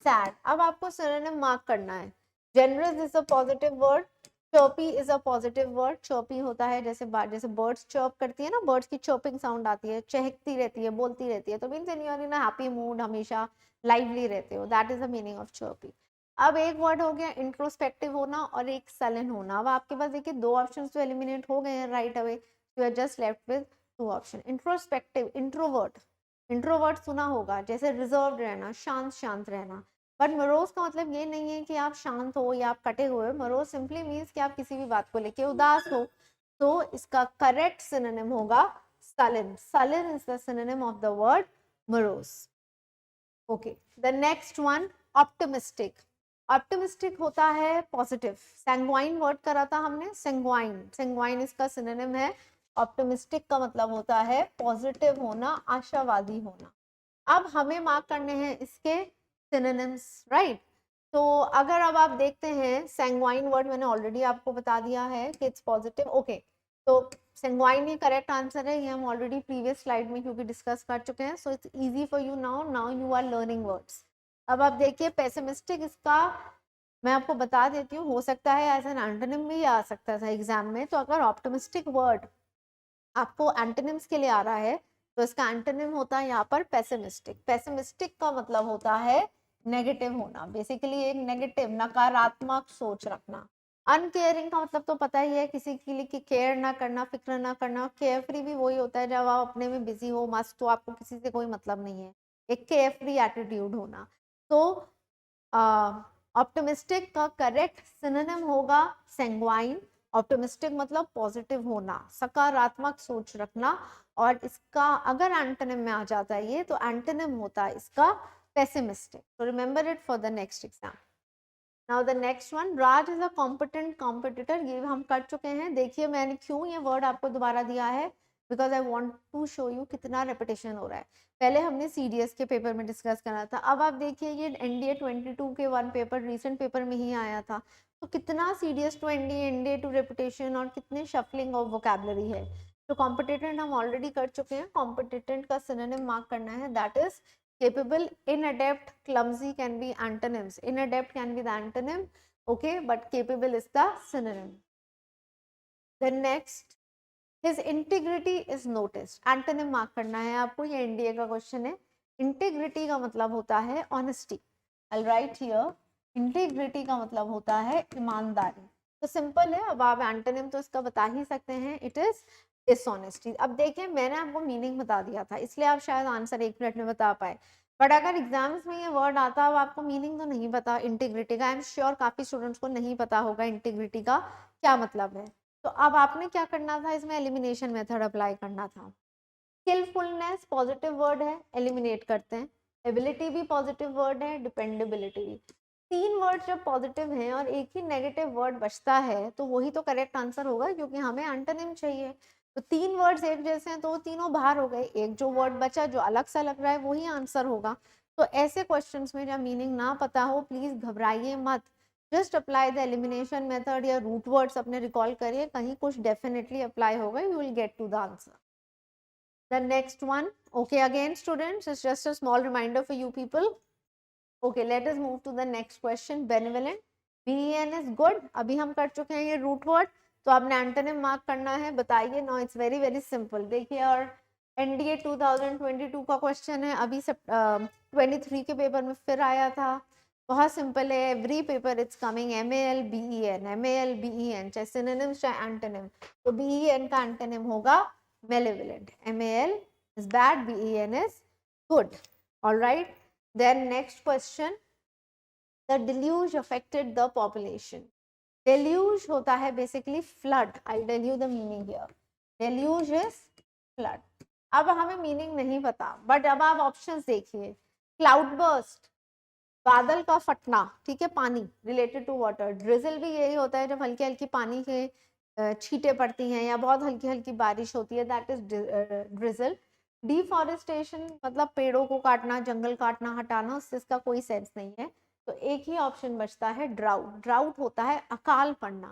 sad. अब आपको सिनोनिम मार्क करना है। Generous is a positive word, chirpy is a positive word. Chirpy होता है जैसे बर्ड्स चर्प करती है ना, बर्ड्स की चर्पिंग साउंड आती है, चहकती रहती है, बोलती रहती है, तो means in you're in happy mood, हमेशा लाइवली रहते हो, that is the meaning of chirpy. अब एक वर्ड हो गया इंट्रोस्पेक्टिव होना और एक सलन होना. अब आपके पास देखिए दो ऑप्शन तो एलिमिनेट हो गए हैं right away. You are just left with two option. Introspective, introvert. Introvert सुना होगा, जैसे रिजर्व रहना, शांत शांत रहना. बट मरोज का मतलब ये नहीं है कि आप शांत हो या आप कटे हुए. मरोज सिंपली मीन्स कि आप किसी भी बात को लेके उदास हो. तो इसका करेक्ट सिनोनिम होगा sullen. Sullen is the synonym of the word morose. Okay, the next one, optimistic. Optimistic होता है पॉजिटिव. सैंग्वाइन वर्ड करा था हमने, सैंग्वाइन. सैंग्वाइन इसका सिनोनिम है. ऑप्टिमिस्टिक का मतलब होता है पॉजिटिव होना, आशावादी होना. अब हमें मार्क करने हैं इसके सिनोनिम्स, राइट. तो अगर अब आप देखते हैं सैंग्वाइन वर्ड मैंने ऑलरेडी आपको बता दिया है कि इट्स पॉजिटिव. ओके, तो सैंग्वाइन ही करेक्ट आंसर है. ये हम ऑलरेडी प्रीवियस स्लाइड में क्योंकि डिस्कस कर चुके हैं. So it's easy for you now you are learning words. अब आप देखिए पेसिमिस्टिक, इसका मैं आपको बता देती हूँ, हो सकता है एज एन एंटोनिम भी आ सकता था एग्जाम में. तो अगर ऑप्टिमिस्टिक वर्ड आपको एंटोनिम्स के लिए आ रहा है तो इसका एंटोनिम होता है यहाँ पर पेसिमिस्टिक. पेसिमिस्टिक का मतलब होता है नेगेटिव होना, बेसिकली एक नेगेटिव, नकारात्मक सोच रखना. अनकेयरिंग का मतलब तो पता ही है, किसी के लिए केयर ना करना, फिक्र ना करना. केयर फ्री भी वही होता है जब आप अपने में बिजी हो मस्त, तो आपको किसी से कोई मतलब नहीं है, एक केयर फ्री एटीट्यूड होना. तो ऑप्टिमिस्टिक का करेक्ट सिनोनिम होगा सैंग्वाइन. ऑप्टिमिस्टिक मतलब पॉजिटिव होना, सकारात्मक सोच रखना. और इसका अगर एंटोनिम में आ जाता है ये, तो एंटोनिम होता है इसका pessimistic. so remember it for the next exam. now the next one, Raj is a competent competitor. ये हम कर चुके हैं. देखिए मैंने क्यों ये वर्ड आपको दोबारा दिया है, because I want to show you कितना रेपिटेशन हो रहा है. पहले हमने CDS के पेपर में डिस्कस करा था. अब आप देखिए ये NDA 22 के वन पेपर रिसेंट पेपर में ही आया था. तो कितना CDS to NDA, NDA to reputation, और कितने शफलिंग ऑफ वोकैबुलरी है. तो कॉम्पिटेंट हम ऑलरेडी कर चुके हैं. कॉम्पिटेंट का सिनोनिम मार्क करना है, that is capable. Inadept, clumsy can be antonyms. Inadept can be the antonym, okay, but capable is the synonym. The next, his integrity is noticed. Antonym mark करना है आपको, ये NDA का question है. integrity का मतलब होता है honesty. I'll write here, integrity का मतलब होता है ईमानदारी. तो सिंपल है. अब आप एंटोनिम तो इसका बता ही सकते हैं, इट इज डिसऑनेस्टी. अब देखिए मैंने आपको मीनिंग बता दिया था, इसलिए आप शायद आंसर 1 मिनट में बता पाए. बट अगर एग्जाम्स में ये वर्ड आता, अब आपको मीनिंग तो नहीं पता इंटीग्रिटी का. आई एम श्योर काफी स्टूडेंट्स को नहीं पता होगा इंटीग्रिटी का क्या मतलब है. तो अब आपने क्या करना था, इसमें एलिमिनेशन मेथड अप्लाई करना था. स्किलफुलनेस पॉजिटिव वर्ड है, एलिमिनेट करते हैं. एबिलिटी भी पॉजिटिव वर्ड है, डिपेंडेबिलिटी भी. 3 वर्ड जब पॉजिटिव हैं और एक ही नेगेटिव वर्ड बचता है तो वही तो करेक्ट आंसर होगा, क्योंकि हमें एंटोनिम चाहिए. तो 3 वर्ड्स एक जैसे हैं तो वो तीनों बाहर हो गए. एक जो वर्ड बचा जो अलग सा लग रहा है वही आंसर होगा. तो ऐसे क्वेश्चंस में जब मीनिंग ना पता हो, प्लीज घबराइए मत. Just apply the elimination method या रूट वर्ड्स अपने रिकॉल करिए, कहीं कुछ डेफिनेटली अप्लाई होगा, you will get to the answer. The next one, okay, again students, it's just a small reminder for you people. Okay, let us move to the next question. Benevolent, BEN is good. अभी हम कर चुके हैं ये root word. तो आपने antonym mark करना है, बताइए. No, it's very very simple. देखिए, और NDA 2022 का क्वेश्चन है, अभी सब 23 के पेपर में फिर आया था. बहुत सिंपल है. Every paper it's coming. MAL BEN, MAL BEN, चाहे सिनोनिम चाहे एंटोनिम. तो BEN का एंटोनिम होगा malevolent. MAL is bad, BEN is good. All right. Then next question, the deluge affected the population. Deluge होता है basically flood. I'll tell you the meaning here. Deluge is flood. अब हमें meaning नहीं पता, but अब आप options देखिए. Cloud burst, बादल का फटना, ठीक है, पानी रिलेटेड टू वाटर. ड्रिजल भी यही होता है जब हल्की हल्की पानी के छींटे पड़ती हैं या बहुत हल्की हल्की बारिश होती है, दैट इज ड्रिजल. डिफॉरेस्टेशन मतलब पेड़ों को काटना, जंगल काटना, हटाना, उससे इसका कोई सेंस नहीं है. तो एक ही ऑप्शन बचता है ड्राउट. ड्राउट होता है अकाल पड़ना.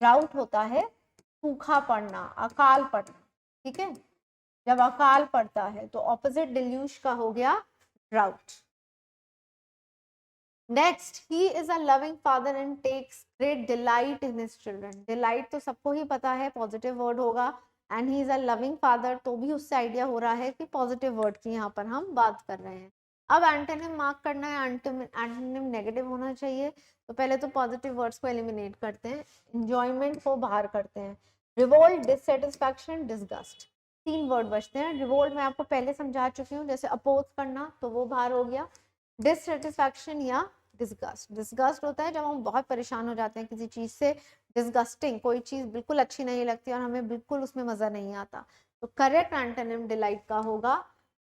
ड्राउट होता है सूखा पड़ना, अकाल पड़ना. ठीक है, जब अकाल पड़ता है तो ऑपोजिट डिल्यूज का हो गया drought. Next, he is a loving father and takes great delight in his children. Delight तो सबको ही पता है पॉजिटिव वर्ड होगा, and he is a loving father, तो भी उससे आइडिया हो रहा है कि पॉजिटिव वर्ड की यहाँ पर हम बात कर रहे हैं। अब एंटोनिम मार्क करना है, एंटोनिम नेगेटिव होना चाहिए, तो पहले तो पॉजिटिव वर्ड्स को एलिमिनेट करते हैं, इंजॉयमेंट को बाहर करते हैं। रिवोल्ट, डिससेटिस्फैक्शन, डिसगस्ट, 3 वर्ड बचते हैं। रिवोल्ट मैं आपको पहले समझा चुकी हूँ, जैसे अपोज करना, तो वो बाहर हो गया। डिससेटिस्फैक्शन या डिसगस्ट, डिसगस्ट होता है जब हम बहुत परेशान हो जाते हैं किसी चीज से, डिसगस्टिंग, कोई चीज बिल्कुल अच्छी नहीं लगती और हमें बिल्कुल उसमें मजा नहीं आता, तो करेक्ट एंटोनिम डिलाइट का होगा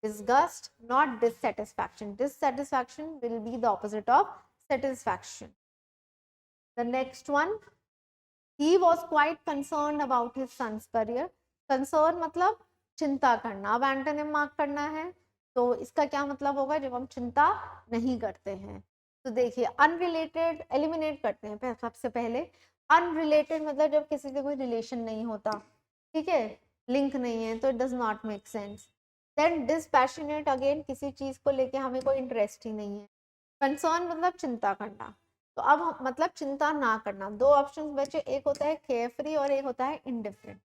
disgust, not dissatisfaction. Dissatisfaction will be the opposite of satisfaction. The next one, he was quite concerned about his son's career. Concern मतलब चिंता करना। अब एंटोनिम मार्क करना है, तो इसका क्या मतलब होगा जब हम चिंता नहीं करते हैं। तो देखिए, अनरिलेटेड एलिमिनेट करते हैं सबसे पहले। अनरिलेटेड मतलब जब किसी से कोई रिलेशन नहीं होता, ठीक है, लिंक नहीं है, तो it does not make sense. Then dispassionate, again किसी चीज को लेके हमें कोई इंटरेस्ट ही नहीं है। कंसर्न मतलब चिंता करना, तो अब मतलब चिंता ना करना। 2 ऑप्शंस बचे, एक होता है केयरफ्री और एक होता है इनडिफरेंट।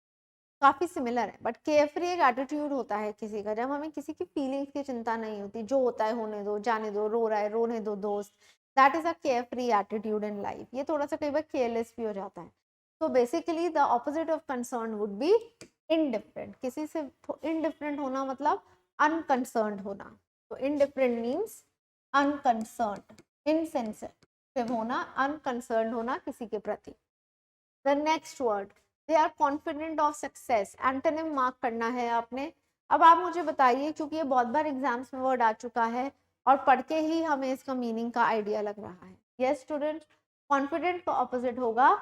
काफी सिमिलर है, बट केयरफ्री एक एटीट्यूड होता है किसी का, जब हमें किसी की फीलिंग्स की चिंता नहीं होती, जो होता है होने दो, जाने दो, रो रहा है रोने दो दोस्त, that is a carefree attitude in life. ये थोड़ा सा कई बार केयरलेस भी हो जाता है। तो basically the opposite of concern would be indifferent. किसी से इनडिफरेंट होना मतलब अनकंसर्न्ड होना, तो इनडिफरेंट मीन्स अनकंसर्न्ड, इनसेंसिटिव होना, अनकंसर्न्ड होना किसी के प्रति। The next word, they are confident of success, antonym mark करना है आपने। अब आप मुझे बताइए, क्योंकि ये बहुत बार एग्जाम्स में वर्ड आ चुका है और पढ़ के ही हमें इसका मीनिंग का आइडिया लग रहा है। यस स्टूडेंट, कॉन्फिडेंट का ऑपोजिट होगा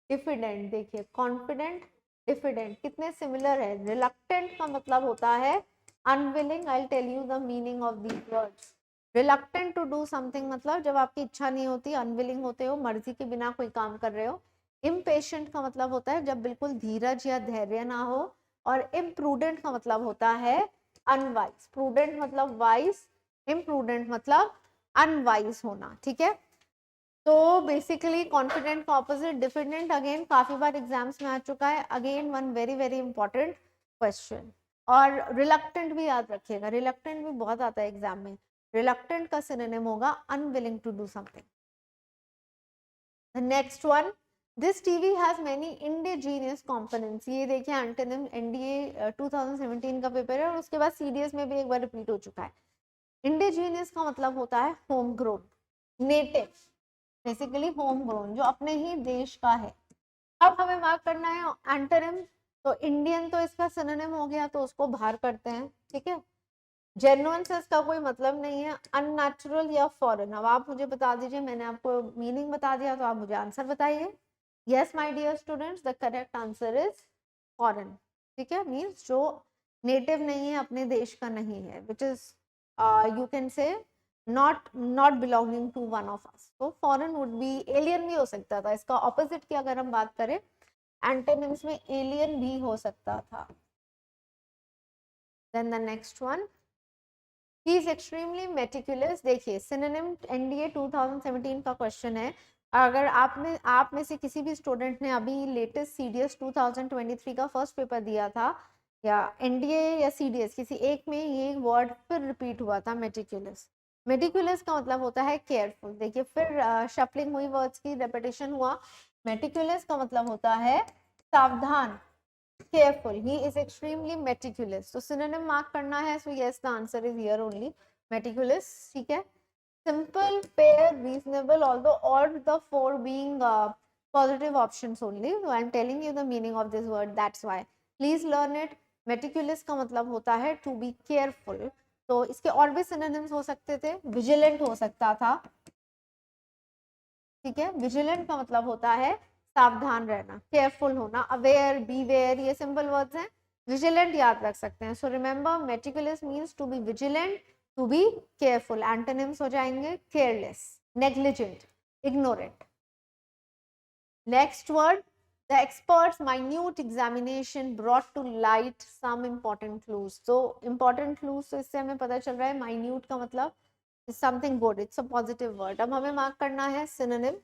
डिफिडेंट। देखिए, कॉन्फिडेंट, डिफिडेंट कितने सिमिलर है। रिलक्टेंट का मतलब होता है unwilling. I tell you the meaning of these words. Reluctant to do something मतलब जब आपकी इच्छा नहीं होती, अनविलिंग होते हो, मर्जी के बिना कोई काम कर रहे हो। इम्पेशेंट का मतलब होता है जब बिल्कुल धीरज या धैर्य ना हो। और इम्प्रूडेंट का मतलब होता है अनवाइज। प्रूडेंट मतलब वाइज, इम्प्रूडेंट मतलब अनवाइज होना, ठीक है। तो बेसिकली कॉन्फिडेंट का ऑपोजिट डिफिडेंट, अगेन काफी बार एग्जाम्स में आ चुका है, again one very very important question. और रिलक्टेंट भी याद रखिएगा, रिलक्टेंट भी बहुत आता है एग्जाम में। रिलक्टेंट का सिनोनिम होगा unwilling to do something. The next one, this TV has many indigenous components. ये देखिए एंटोनिम, एनडीए 2017 का पेपर है और उसके बाद सीडीएस में भी एक बार रिपीट हो चुका है। इंडिजीनियस का मतलब होता है home grown, native, basically home grown, जो अपने ही देश का है। अब हमें मार्क करना है एंटोनिम, तो इंडियन तो इसका सिनोनिम हो गया, तो उसको बाहर करते हैं, ठीक है। जेन्युइन से इसका कोई मतलब नहीं है। अननेचुरल या फॉरेन, अब आप मुझे बता दीजिए, मैंने आपको मीनिंग बता दिया तो आप मुझे आंसर बताइए। Yes my dear students, the correct answer is foreign, ठीक है, मींस जो नेटिव नहीं है, अपने देश का नहीं है, which is you can say not belonging to one of us. तो फॉरेन वुड बी, एलियन भी हो सकता था। इसका ऑपोजिट की अगर हम बात करें, एंटोनिम्स में एलियन भी हो सकता था। Then the next one, he is extremely meticulous. देखिए, सिनोनिम एनडीए 2017 का क्वेश्चन है। अगर आप में से किसी भी स्टूडेंट ने अभी लेटेस्ट सीडीएस 2023 का फर्स्ट पेपर दिया था, या एनडीए या सीडीएस, किसी एक में ये वर्ड फिर रिपीट हुआ था, मेटिकुलस। मेटिकुलस का मतलब होता है केयरफुल। देखिए, फिर शफलिंग हुई वर्ड्स की, रेपिटेशन हुआ। मेटिकुलस का मतलब होता है सावधान, careful. He is extremely meticulous. So synonym mark करना है. So yes, the answer is here only. Meticulous, ठीक है. Simple, fair, reasonable. Although all the 4 being positive options only. So I am telling you the meaning of this word. That's why. Please learn it. Meticulous का मतलब होता है to be careful. तो इसके और भी synonyms हो सकते थे. Vigilant हो सकता था, ठीक है। विजिलेंट का मतलब होता है सावधान रहना, केयरफुल होना, अवेयर, बीवेयर, ये सिंपल वर्ड्स हैं। विजिलेंट याद रख सकते हैं। So remember, meticulous means to be vigilant, to be careful. Antonyms हो जाएंगे careless, negligent, ignorant. Next word, the experts minute examination brought to light some important clues. तो important clues, तो इससे हमें पता चल रहा है माइन्यूट का मतलब is something good, it's a positive word. अब हमें मार्क करना है synonym.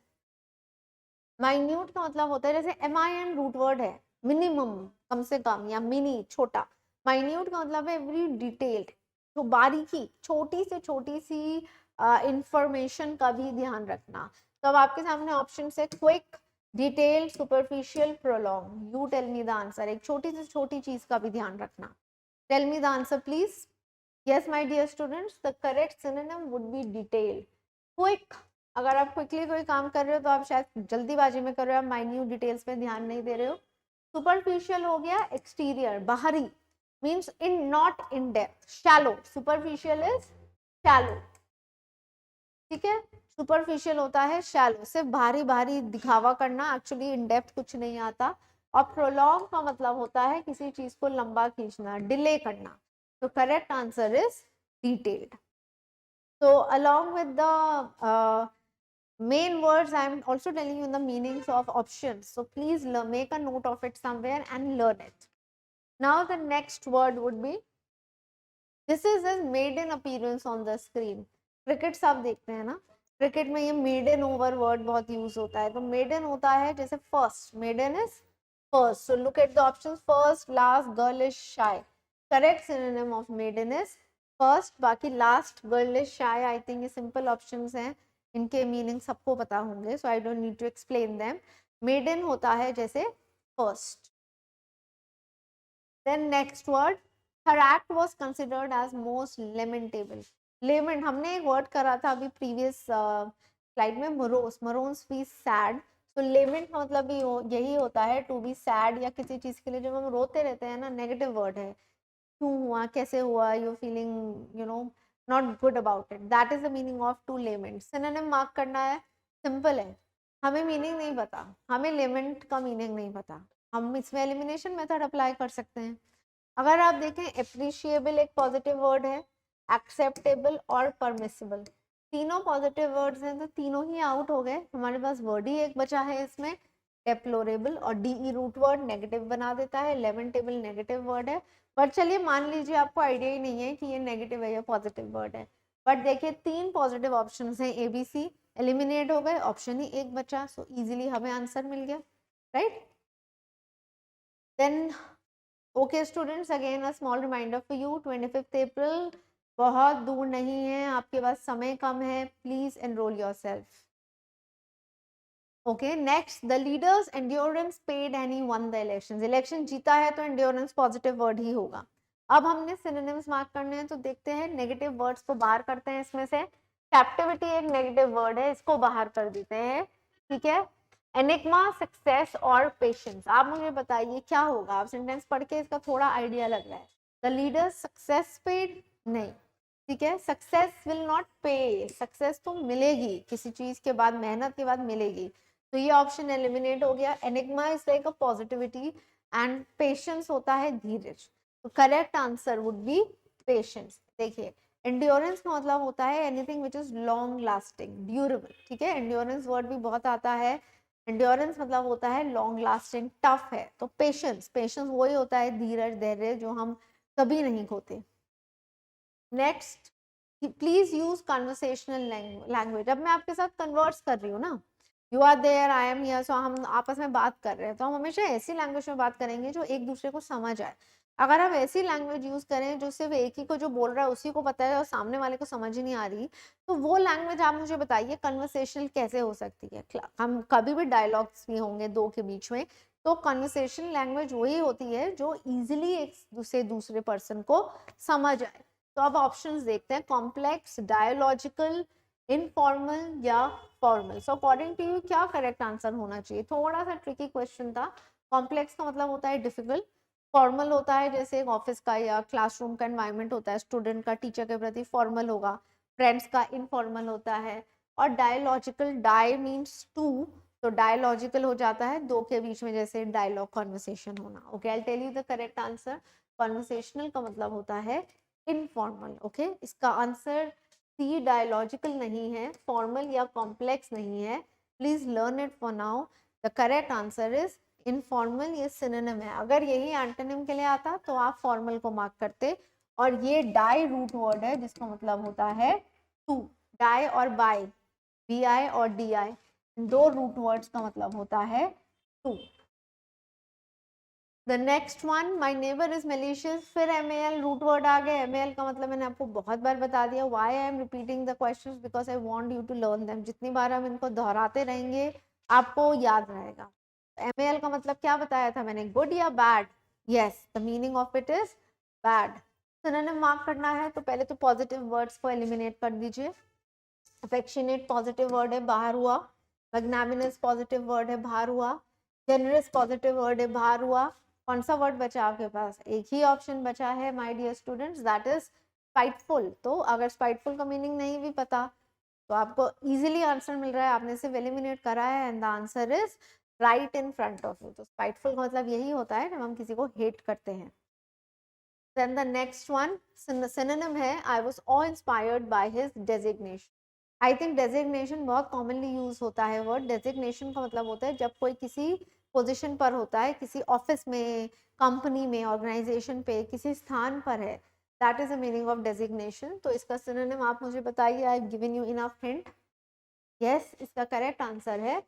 माइन्यूट का मतलब होता है जैसे MIN रूट वर्ड है, मिनिमम कम से कम, या मिनी छोटा. माइन्यूट का मतलब है एवरी डिटेल्ड, तो बारीकी, छोटी से छोटी सी इंफॉर्मेशन का भी ध्यान रखना. तो अब आपके सामने ऑप्शन है quick, detailed, superficial, prolong. You tell me the answer. एक छोटी से छोटी चीज का भी ध्यान रखना. Tell me the answer please. Yes my dear students, the correct synonym would be detailed. Quick, अगर आप क्विकली कोई काम कर रहे हो तो आप शायद जल्दीबाजी में कर रहे हो, आप माइन्यूट डिटेल्स में ध्यान नहीं दे रहे हो. सुपरफिशियल हो गया एक्सटीरियर, बाहरी, means in not in depth. Shallow, superficial is shallow. ठीक है, सुपरफिशियल होता है शैलो, सिर्फ भारी भारी दिखावा करना, एक्चुअली इन डेप्थ कुछ नहीं आता. और प्रोलॉन्ग का मतलब होता है किसी चीज को लंबा खींचना, डिले करना. तो correct answer is detailed. So along with the main words, I am also telling you the meanings of options. So please make a note of it somewhere and learn it. Now the next word would be, this is a maiden appearance on the screen. Cricket सब देखते हैं ना, cricket में ये maiden over word बहुत use होता है. तो मेडन होता है जैसे first, maiden is first. So look at the options. First, last, girl is shy. Correct synonym of maiden is first. बाकी last, girl is shy, I think ये simple options हैं, इनके मीनिंग सबको पता होंगे, so I don't need to explain them. Maiden होता है जैसे first. Then next word, her act was considered as most lamentable. Lament, हमने एक वर्ड करा था अभी प्रीवियस स्लाइड में, मोरोस, मोरोस बी सैड. तो लेमेंट का मतलब भी यही होता है, टू बी सैड, या किसी चीज के लिए जब हम रोते रहते हैं ना, नेगेटिव वर्ड है. क्यों हुआ, कैसे हुआ, you feeling you know not good about it, that is the meaning of to lament. Synonym mark करना है, सिंपल है. हमें मीनिंग नहीं पता, हमें लेमेंट का मीनिंग नहीं पता, हम इसमें एलिमिनेशन मेथड अप्लाई कर सकते हैं. अगर आप देखें, एप्रिशिएबल एक पॉजिटिव वर्ड है, एक्सेप्टेबल और परमिसिबल, तीनों पॉजिटिव वर्ड्स हैं, तो तीनों ही आउट हो गए. हमारे पास वर्ड ही एक बचा है इसमें, डेप्लोरेबल, और डीई रूट वर्ड नेगेटिव बना देता है. लेमेंटेबल नेगेटिव वर्ड है, बट चलिए मान लीजिए आपको आइडिया ही नहीं है कि ये नेगेटिव है या पॉजिटिव वर्ड है. बट देखिए, तीन पॉजिटिव ऑप्शन हैं, ABC एलिमिनेट हो गए, ऑप्शन ही एक बचा. सो इजीली हमें आंसर मिल गया, right. Then okay students, again a small reminder for you, 25 April बहुत दूर नहीं है, आपके पास समय कम है, please enroll yourself. Okay, next, the leaders endurance paid and he won the elections. Election जीता है तो एंड्योरेंस पॉजिटिव वर्ड ही होगा. अब हमने सिनोनिम्स मार्क करने हैं, तो देखते हैं, नेगेटिव वर्ड्स को बाहर करते हैं इसमें से. कैप्टिविटी एक नेगेटिव वर्ड है, इसको बाहर कर देते हैं, ठीक है. एनिग्मा, सक्सेस और पेशेंस. आप मुझे बताइए क्या होगा, आप सेंटेंस पढ़ के इसका थोड़ा आइडिया लग रहा है. द लीडर सक्सेस पेड, नहीं, ठीक है. सक्सेस विल नॉट पे, सक्सेस तो मिलेगी, किसी चीज के बाद, मेहनत के बाद मिलेगी, तो ये ऑप्शन एलिमिनेट हो गया. Enigma is like a positivity and patience होता है धीरज. तो correct answer would B patience. देखिए, एंड्योरेंस का मतलब होता है anything which is long lasting, durable, ठीक है. एंड्योरेंस वर्ड भी बहुत आता है. एंड्योरेंस मतलब होता है लॉन्ग लास्टिंग, टफ है. तो पेशेंस, पेशेंस वही होता है धीरज, धैर्य, जो हम कभी नहीं खोते. Next, please use conversational language. अब मैं आपके साथ कन्वर्स कर रही हूँ ना, you are there, I am here, so हम आपस में बात कर रहे हैं, तो हम हमेशा ऐसी लैंग्वेज में बात करेंगे जो एक दूसरे को समझ आए. अगर हम ऐसी लैंग्वेज यूज करें जो सिर्फ एक ही को जो बोल रहा है उसी को पता है और सामने वाले को समझ ही नहीं आ रही, तो वो लैंग्वेज आप मुझे बताइए कन्वर्सेशनल कैसे हो सकती है. हम कभी भी डायलॉग्स भी होंगे दो के बीच में, तो कन्वर्सेशन लैंग्वेज वही होती है जो इजिली एक से दूसरे पर्सन को समझ आए. तो अब ऑप्शंस देखते हैं, कॉम्प्लेक्स, डायलॉजिकल, इनफॉर्मल या formal. So according to you क्या करेक्ट आंसर होना चाहिए. थोड़ा सा ट्रिकी क्वेश्चन था. कॉम्प्लेक्स का मतलब होता है डिफिकल्ट, फॉर्मल होता है जैसे एक ऑफिस का या क्लासरूम का एनवायरनमेंट होता है, स्टूडेंट का टीचर के प्रति फॉर्मल होगा, फ्रेंड्स का इनफॉर्मल होता है. और डायलॉजिकल, डाई मीन्स टू, तो डायलॉजिकल हो जाता है दो के बीच में, जैसे डायलॉग कॉन्वर्सेशन होना. Okay, I tell you the correct answer. Conversational का मतलब होता है इनफॉर्मल. ओके, इसका आंसर सी, डायलॉजिकल नहीं है, फॉर्मल या कॉम्प्लेक्स नहीं है. Please learn it for now. The correct answer is informal. ये सिनोनिम है, अगर यही एंटोनिम के लिए आता तो आप फॉर्मल को मार्क करते. और ये डाई रूट वर्ड है जिसका मतलब होता है टू, डाई और बाय, BI और DI, दो रूट वर्ड्स का मतलब होता है two. The next one, my neighbour is malicious, फिर MAL रूट वर्ड आ गए। MAL का मतलब मैंने आपको बहुत बार बता दिया। Why I am repeating the questions, because I want you to learn them. जितनी बार हम इनको दोहराते रहेंगे आपको याद रहेगा। MAL का मतलब क्या बताया था मैंने, गुड या bad? Yes, the meaning of it is bad. Synonym mark करना है तो पहले तो पॉजिटिव वर्ड्स को एलिमिनेट कर दीजिए। अफेक्शनेट पॉजिटिव वर्ड है, बाहर हुआ। मैग्नामिनस पॉजिटिव वर्ड है, बाहर हुआ। जेनरस पॉजिटिव वर्ड है, बाहर हुआ। कौन सा वर्ड बचा आपके पास? एक ही ऑप्शन बचा है my dear students, that is spiteful. तो अगर स्पाइटफुल का मीनिंग नहीं भी पता तो आपको इजीली आंसर मिल रहा है, आपने सिर्फ एलिमिनेट करा है and the answer is right in front of you. तो स्पाइटफुल का मतलब यही होता है जब हम किसी को हेट करते हैं। Then the next one synonym है, I was awe inspired by his designation. I think designation बहुत commonly use होता है word। designation का मतलब होता है जब कोई किसी पोजीशन पर होता है, किसी ऑफिस में, कंपनी में, ऑर्गेनाइजेशन पे, किसी स्थान पर है, that is the meaning of designation. तो इसका सिनोनिम आप मुझे बताइए। I have given you enough hint. Yes, इसका करेक्ट आंसर है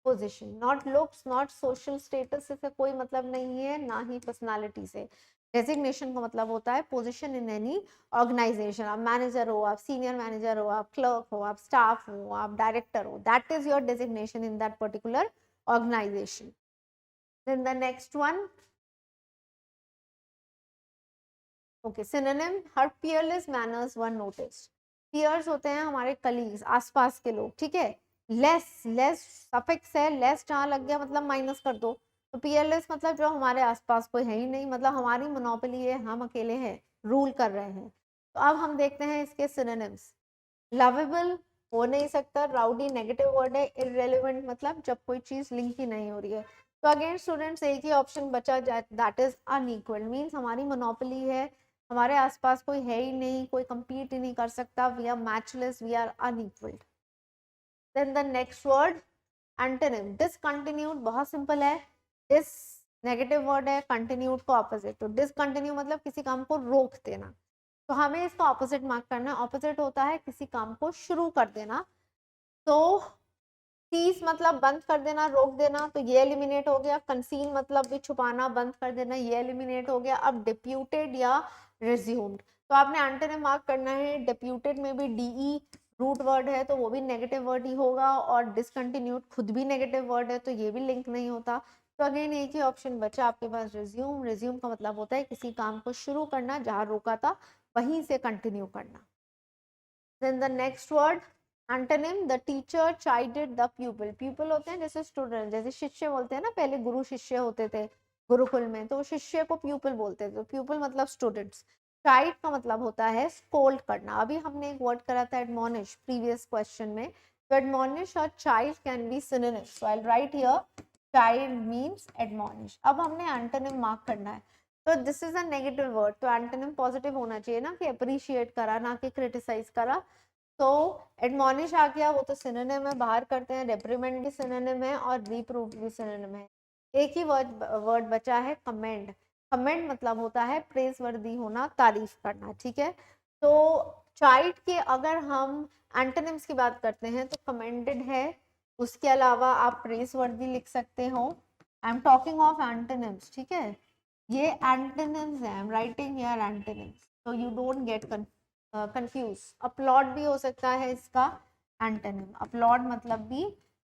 position. Not looks, not social status, इससे कोई मतलब नहीं है, ना ही पर्सनालिटी से। डेजिग्नेशन का मतलब होता है पोजीशन इन एनी ऑर्गेनाइजेशन। आप मैनेजर हो, आप सीनियर मैनेजर हो, आप क्लर्क हो, आप स्टाफ हो, आप डायरेक्टर हो, that is your designation in that particular organisation. Then the next one, okay, synonym, her peerless manners were noticed. Peers होते हैं हमारे कलीग्स, आसपास के लोग, ठीक है। लेस, लेस सफिक्स है, लेस जहाँ लग गया मतलब माइनस कर दो। तो पीयरलेस मतलब जो हमारे आसपास कोई है ही नहीं, मतलब हमारी मोनोपोली है, हम अकेले हैं, रूल कर रहे हैं। तो अब हम देखते हैं इसके सिनोनिम्स। लवेबल हो नहीं सकता, राउडी नेगेटिव वर्ड है। इररेलेवेंट मतलब जब कोई चीज लिंक ही नहीं हो रही है। तो अगेन स्टूडेंट्स एक ही ऑप्शन बचा जाए, दैट इज अनइक्वल। मीन्स हमारी मोनोपोली है, हमारे आसपास कोई है ही नहीं, कोई compete ही नहीं कर सकता। We are matchless, we are unequalled. Then the next word, antonym, discontinued. बहुत सिंपल है, डिस नेगेटिव वर्ड है, कंटिन्यूड को ऑपोजिट। तो डिसकंटिन्यू मतलब किसी काम को रोक देना, तो हमें इसका ऑपोजिट मार्क करना है। ऑपोजिट होता है किसी काम को शुरू कर देना। तो सीज मतलब बंद कर देना, रोक देना, तो ये एलिमिनेट हो गया। कंसील मतलब भी छुपाना, बंद कर देना, ये एलिमिनेट हो गया। अब डिप्यूटेड या रिज्यूम्ड, तो आपने एंटोनिम मार्क करना है। डिप्यूटेड में भी DE रूट वर्ड है तो वो भी नेगेटिव वर्ड ही होगा, और डिसकंटिन्यूड खुद भी नेगेटिव वर्ड है तो ये भी लिंक नहीं होता। तो अगेन एक ही ऑप्शन बचा आपके पास, रिज्यूम। रिज्यूम का मतलब होता है किसी काम को शुरू करना, जहाँ रोका था वहीं से कंटिन्यू करना। Then the next word, antonym, the teacher chided the pupil. Pupil होते हैं जैसे स्टूडेंट, जैसे शिष्य बोलते हैं ना, पहले गुरु शिष्य होते थे गुरुकुल में, तो शिष्य को प्यूपिल बोलते थे। तो प्यूपिल मतलब स्टूडेंट्स। चाइल्ड का मतलब होता है स्कोल्ड करना। अभी हमने एक वर्ड करा था एडमोनिश प्रीवियस क्वेश्चन में, तो एडमोनिश और child can be synonyms. So I will write here child means admonish. अब हमने एंटोनिम मार्क करना है। तो this is a negative word, तो एंटोनिम पॉजिटिव होना चाहिए ना, कि अप्रिशिएट करा, ना कि क्रिटिसाइज करा। तो एडमोनिश आ गया, वो तो सिनोनिम है, बाहर करते हैं। रेप्रिमेंड भी सिनोनिम है और रीप्रूव भी सिनोनिम है। एक ही वर्ड बचा है, कमेंड। कमेंड मतलब होता है प्रेज वर्दी होना, तारीफ करना, ठीक है। तो चाइल्ड के अगर हम एंटोनिम्स की बात करते हैं तो कमेंडेड है, उसके अलावा आप प्रेज वर्दी लिख सकते हो। I am talking of antonyms, ठीक है। ये एंटोनिम्स है, I am writing here antonyms, so you don't get confused. Upload भी हो सकता है इसका एंटोनिम। अपलॉड मतलब भी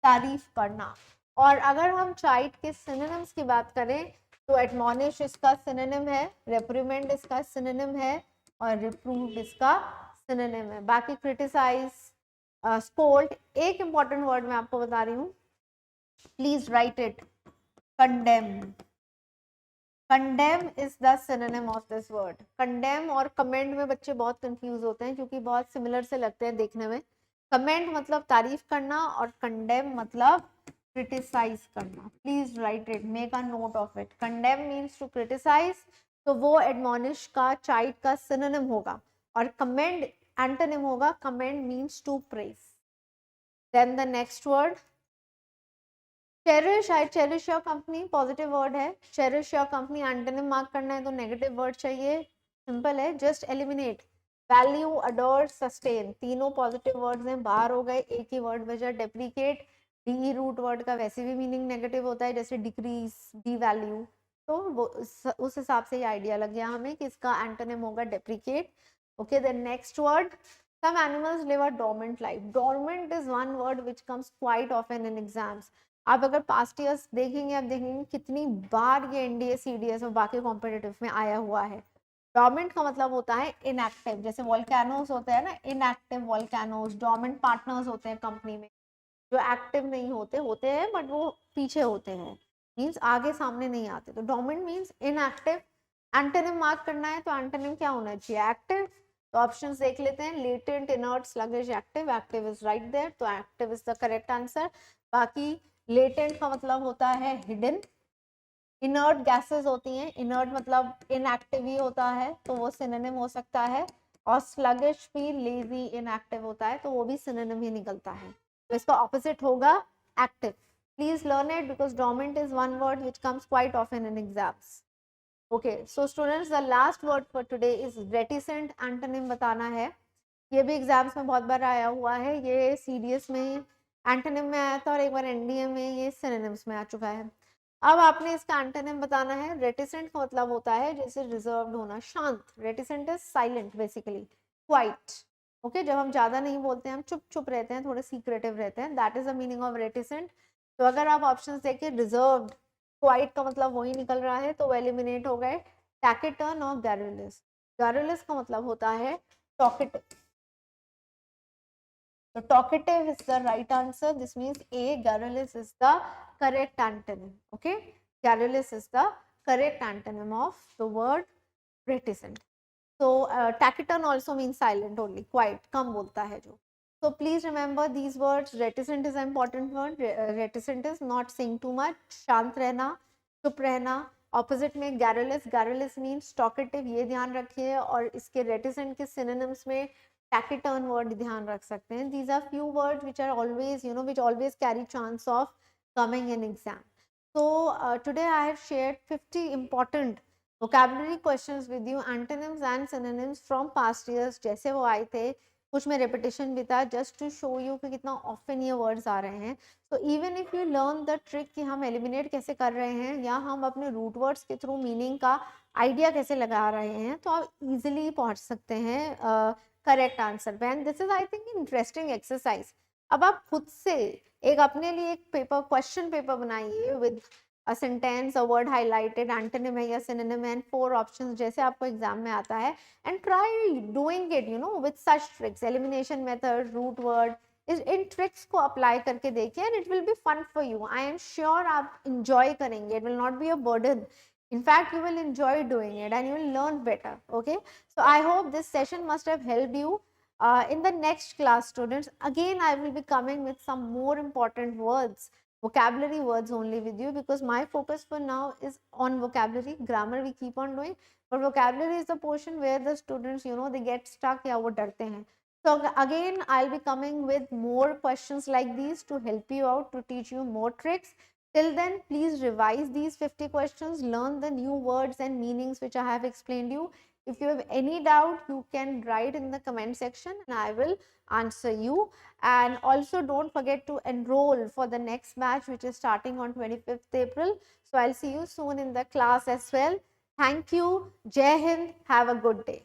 तारीफ करना। और अगर हम चाइल्ड के सिनोनिम्स की बात करें तो एडमोनिश इसका सिनोनिम है, रेप्रिमेंड इसका सिनोनिम है, और रिप्रूव इसका सिनोनिम है। बाकी क्रिटिसाइज, स्कोल्ड। एक इंपॉर्टेंट वर्ड मैं आपको बता रही हूँ, please write it, condemn. Condemn is the synonym of this word. Condemn और कमेंड में बच्चे बहुत कंफ्यूज होते हैं क्योंकि बहुत सिमिलर से लगते हैं देखने में। कमेंड मतलब तारीफ करना और कंडेम मतलब क्रिटिसाइज करना। Please write it, make a note of it. Condemn means to criticise, तो वो एडमोनिश का, चाइल्ड का सिनोनिम होगा, और कमेंड एंटोनिम होगा। Commend means to praise. Then the next word, cherish. I cherish your company, positive word है। Cherish your company, antonym mark करना है तो नेगेटिव वर्ड चाहिए। सिंपल है, just eliminate. Value, adore, sustain, तीनों पॉजिटिव वर्ड्स हैं, बाहर हो गए, एक ही वर्ड बचा डेप्रिकेट। डी रूट वर्ड का वैसे भी मीनिंग नेगेटिव होता है, जैसे डिक्रीज, डी वैल्यू, तो वो उस हिसाब से ये आइडिया लग गया हमें कि इसका एंटोनिम होगा deprecate. Okay, then next word, some animals live a dormant life. Dormant is one word which comes quite often in exams. आप अगर पास्ट ईयर्स देखेंगे, आप देखेंगे कितनी बार ये एनडीए, सीडीएस और बाकी कॉम्पिटिटिव में आया हुआ है। डोर्मेंट का मतलब होता है इनएक्टिव, जैसे वॉल्केनोस होते हैं ना, इनएक्टिव वॉल्केनोस, डोर्मेंट पार्टनर्स होते हैं कंपनी में, जो एक्टिव नहीं होते, होते हैं बट वो पीछे होते हैं, मीन्स आगे सामने नहीं आते, तो dormant means inactive. Antonym mark करना है तो एंटोनिम क्या होना चाहिए, एक्टिव। तो ऑप्शंस देख लेते हैं, latent, inert, sluggish, active. Active is right there, तो active is the correct answer. बाकी लेटेंट का मतलब होता है हिडन, इनर्ट गैसेस होती हैं, इनर्ट मतलब इनएक्टिव ही होता है, तो वो सिनोनिम हो सकता है। और स्लगिश भी लेजी, इनएक्टिव होता है, तो वो भी सिनोनिम ही निकलता है, तो इसका ऑपोजिट होगा active. Please learn it because dormant is one word which comes quite often in exams. Okay, so students, the last word for today is reticent. Antonym बताना है, ये भी एग्जाम्स में बहुत बार आया हुआ है, ये सीडीएस में एंटोनिम में आया था और एक बार एनडीए में ये सिनोनिम्स में आ चुका है। अब आपने इसका एंटोनिम बताना है। रेटिसेंट का मतलब होता है जैसे रिजर्व्ड होना, शांत। Reticent is silent basically, quite. Okay, जब हम ज्यादा नहीं बोलते हैं, हम चुप चुप रहते हैं, थोड़े सीक्रेटिव रहते हैं, that is the meaning of reticent. तो अगर आप ऑप्शंस देखिए, रिजर्व्ड, क्वाइट का मतलब वही निकल रहा है, तो वो एलिमिनेट हो गए। टैकेटर्न और गैरुलस, गैरुलस का मतलब होता है talkative, so talkative is the right answer. This means A, garrulous is the correct antonym. Okay, garrulous is the correct antonym of the word reticent. So taciturn also means silent only, quiet, कम बोलता है जो. So please remember these words. Reticent is an important word. Reticent is not saying too much, शांत रहना, चुप रहना. Opposite में garrulous, garrulous means talkative, ये ध्यान रखिए. और इसके reticent के synonyms में taciturn word ध्यान रख सकते हैं. These are few words which are always, which always carry chance of coming in exam. So today I have shared 50 important vocabulary questions with you, antonyms and synonyms from past years जैसे वो आए थे, कुछ में repetition भी था, just to show you कि कितना often ये words आ रहे हैं. So even if you learn the trick कि हम eliminate कैसे कर रहे हैं या हम अपने root words के through meaning का idea कैसे लगा रहे हैं, तो आप easily पहुंच सकते हैं correct answer पे. And this is I think interesting exercise. अब आप खुद से एक अपने लिए एक पेपर, क्वेश्चन पेपर बनाइए with a sentence, a word highlighted, antonym है या synonym and 4 options जैसे आपको एग्जाम में आता है, and try doing it with such tricks, elimination method, root word, in tricks को अप्लाई करके देखिए and it will be fun for you. I am sure आप enjoy करेंगे, it will not be a burden. In fact, you will enjoy doing it and you will learn better. Okay, so I hope this session must have helped you. In the next class, students, again I will be coming with some more important words, vocabulary words only with you, because my focus for now is on vocabulary. Grammar we keep on doing, but vocabulary is the portion where the students they get stuck या वो डरते हैं. So again I'll be coming with more questions like these to help you out, to teach you more tricks. Till then, please revise these 50 questions, learn the new words and meanings which I have explained you. If you have any doubt, you can write in the comment section and I will answer you. And also don't forget to enroll for the next batch which is starting on 25th April. So I'll see you soon in the class as well. Thank you. Jai Hind. Have a good day.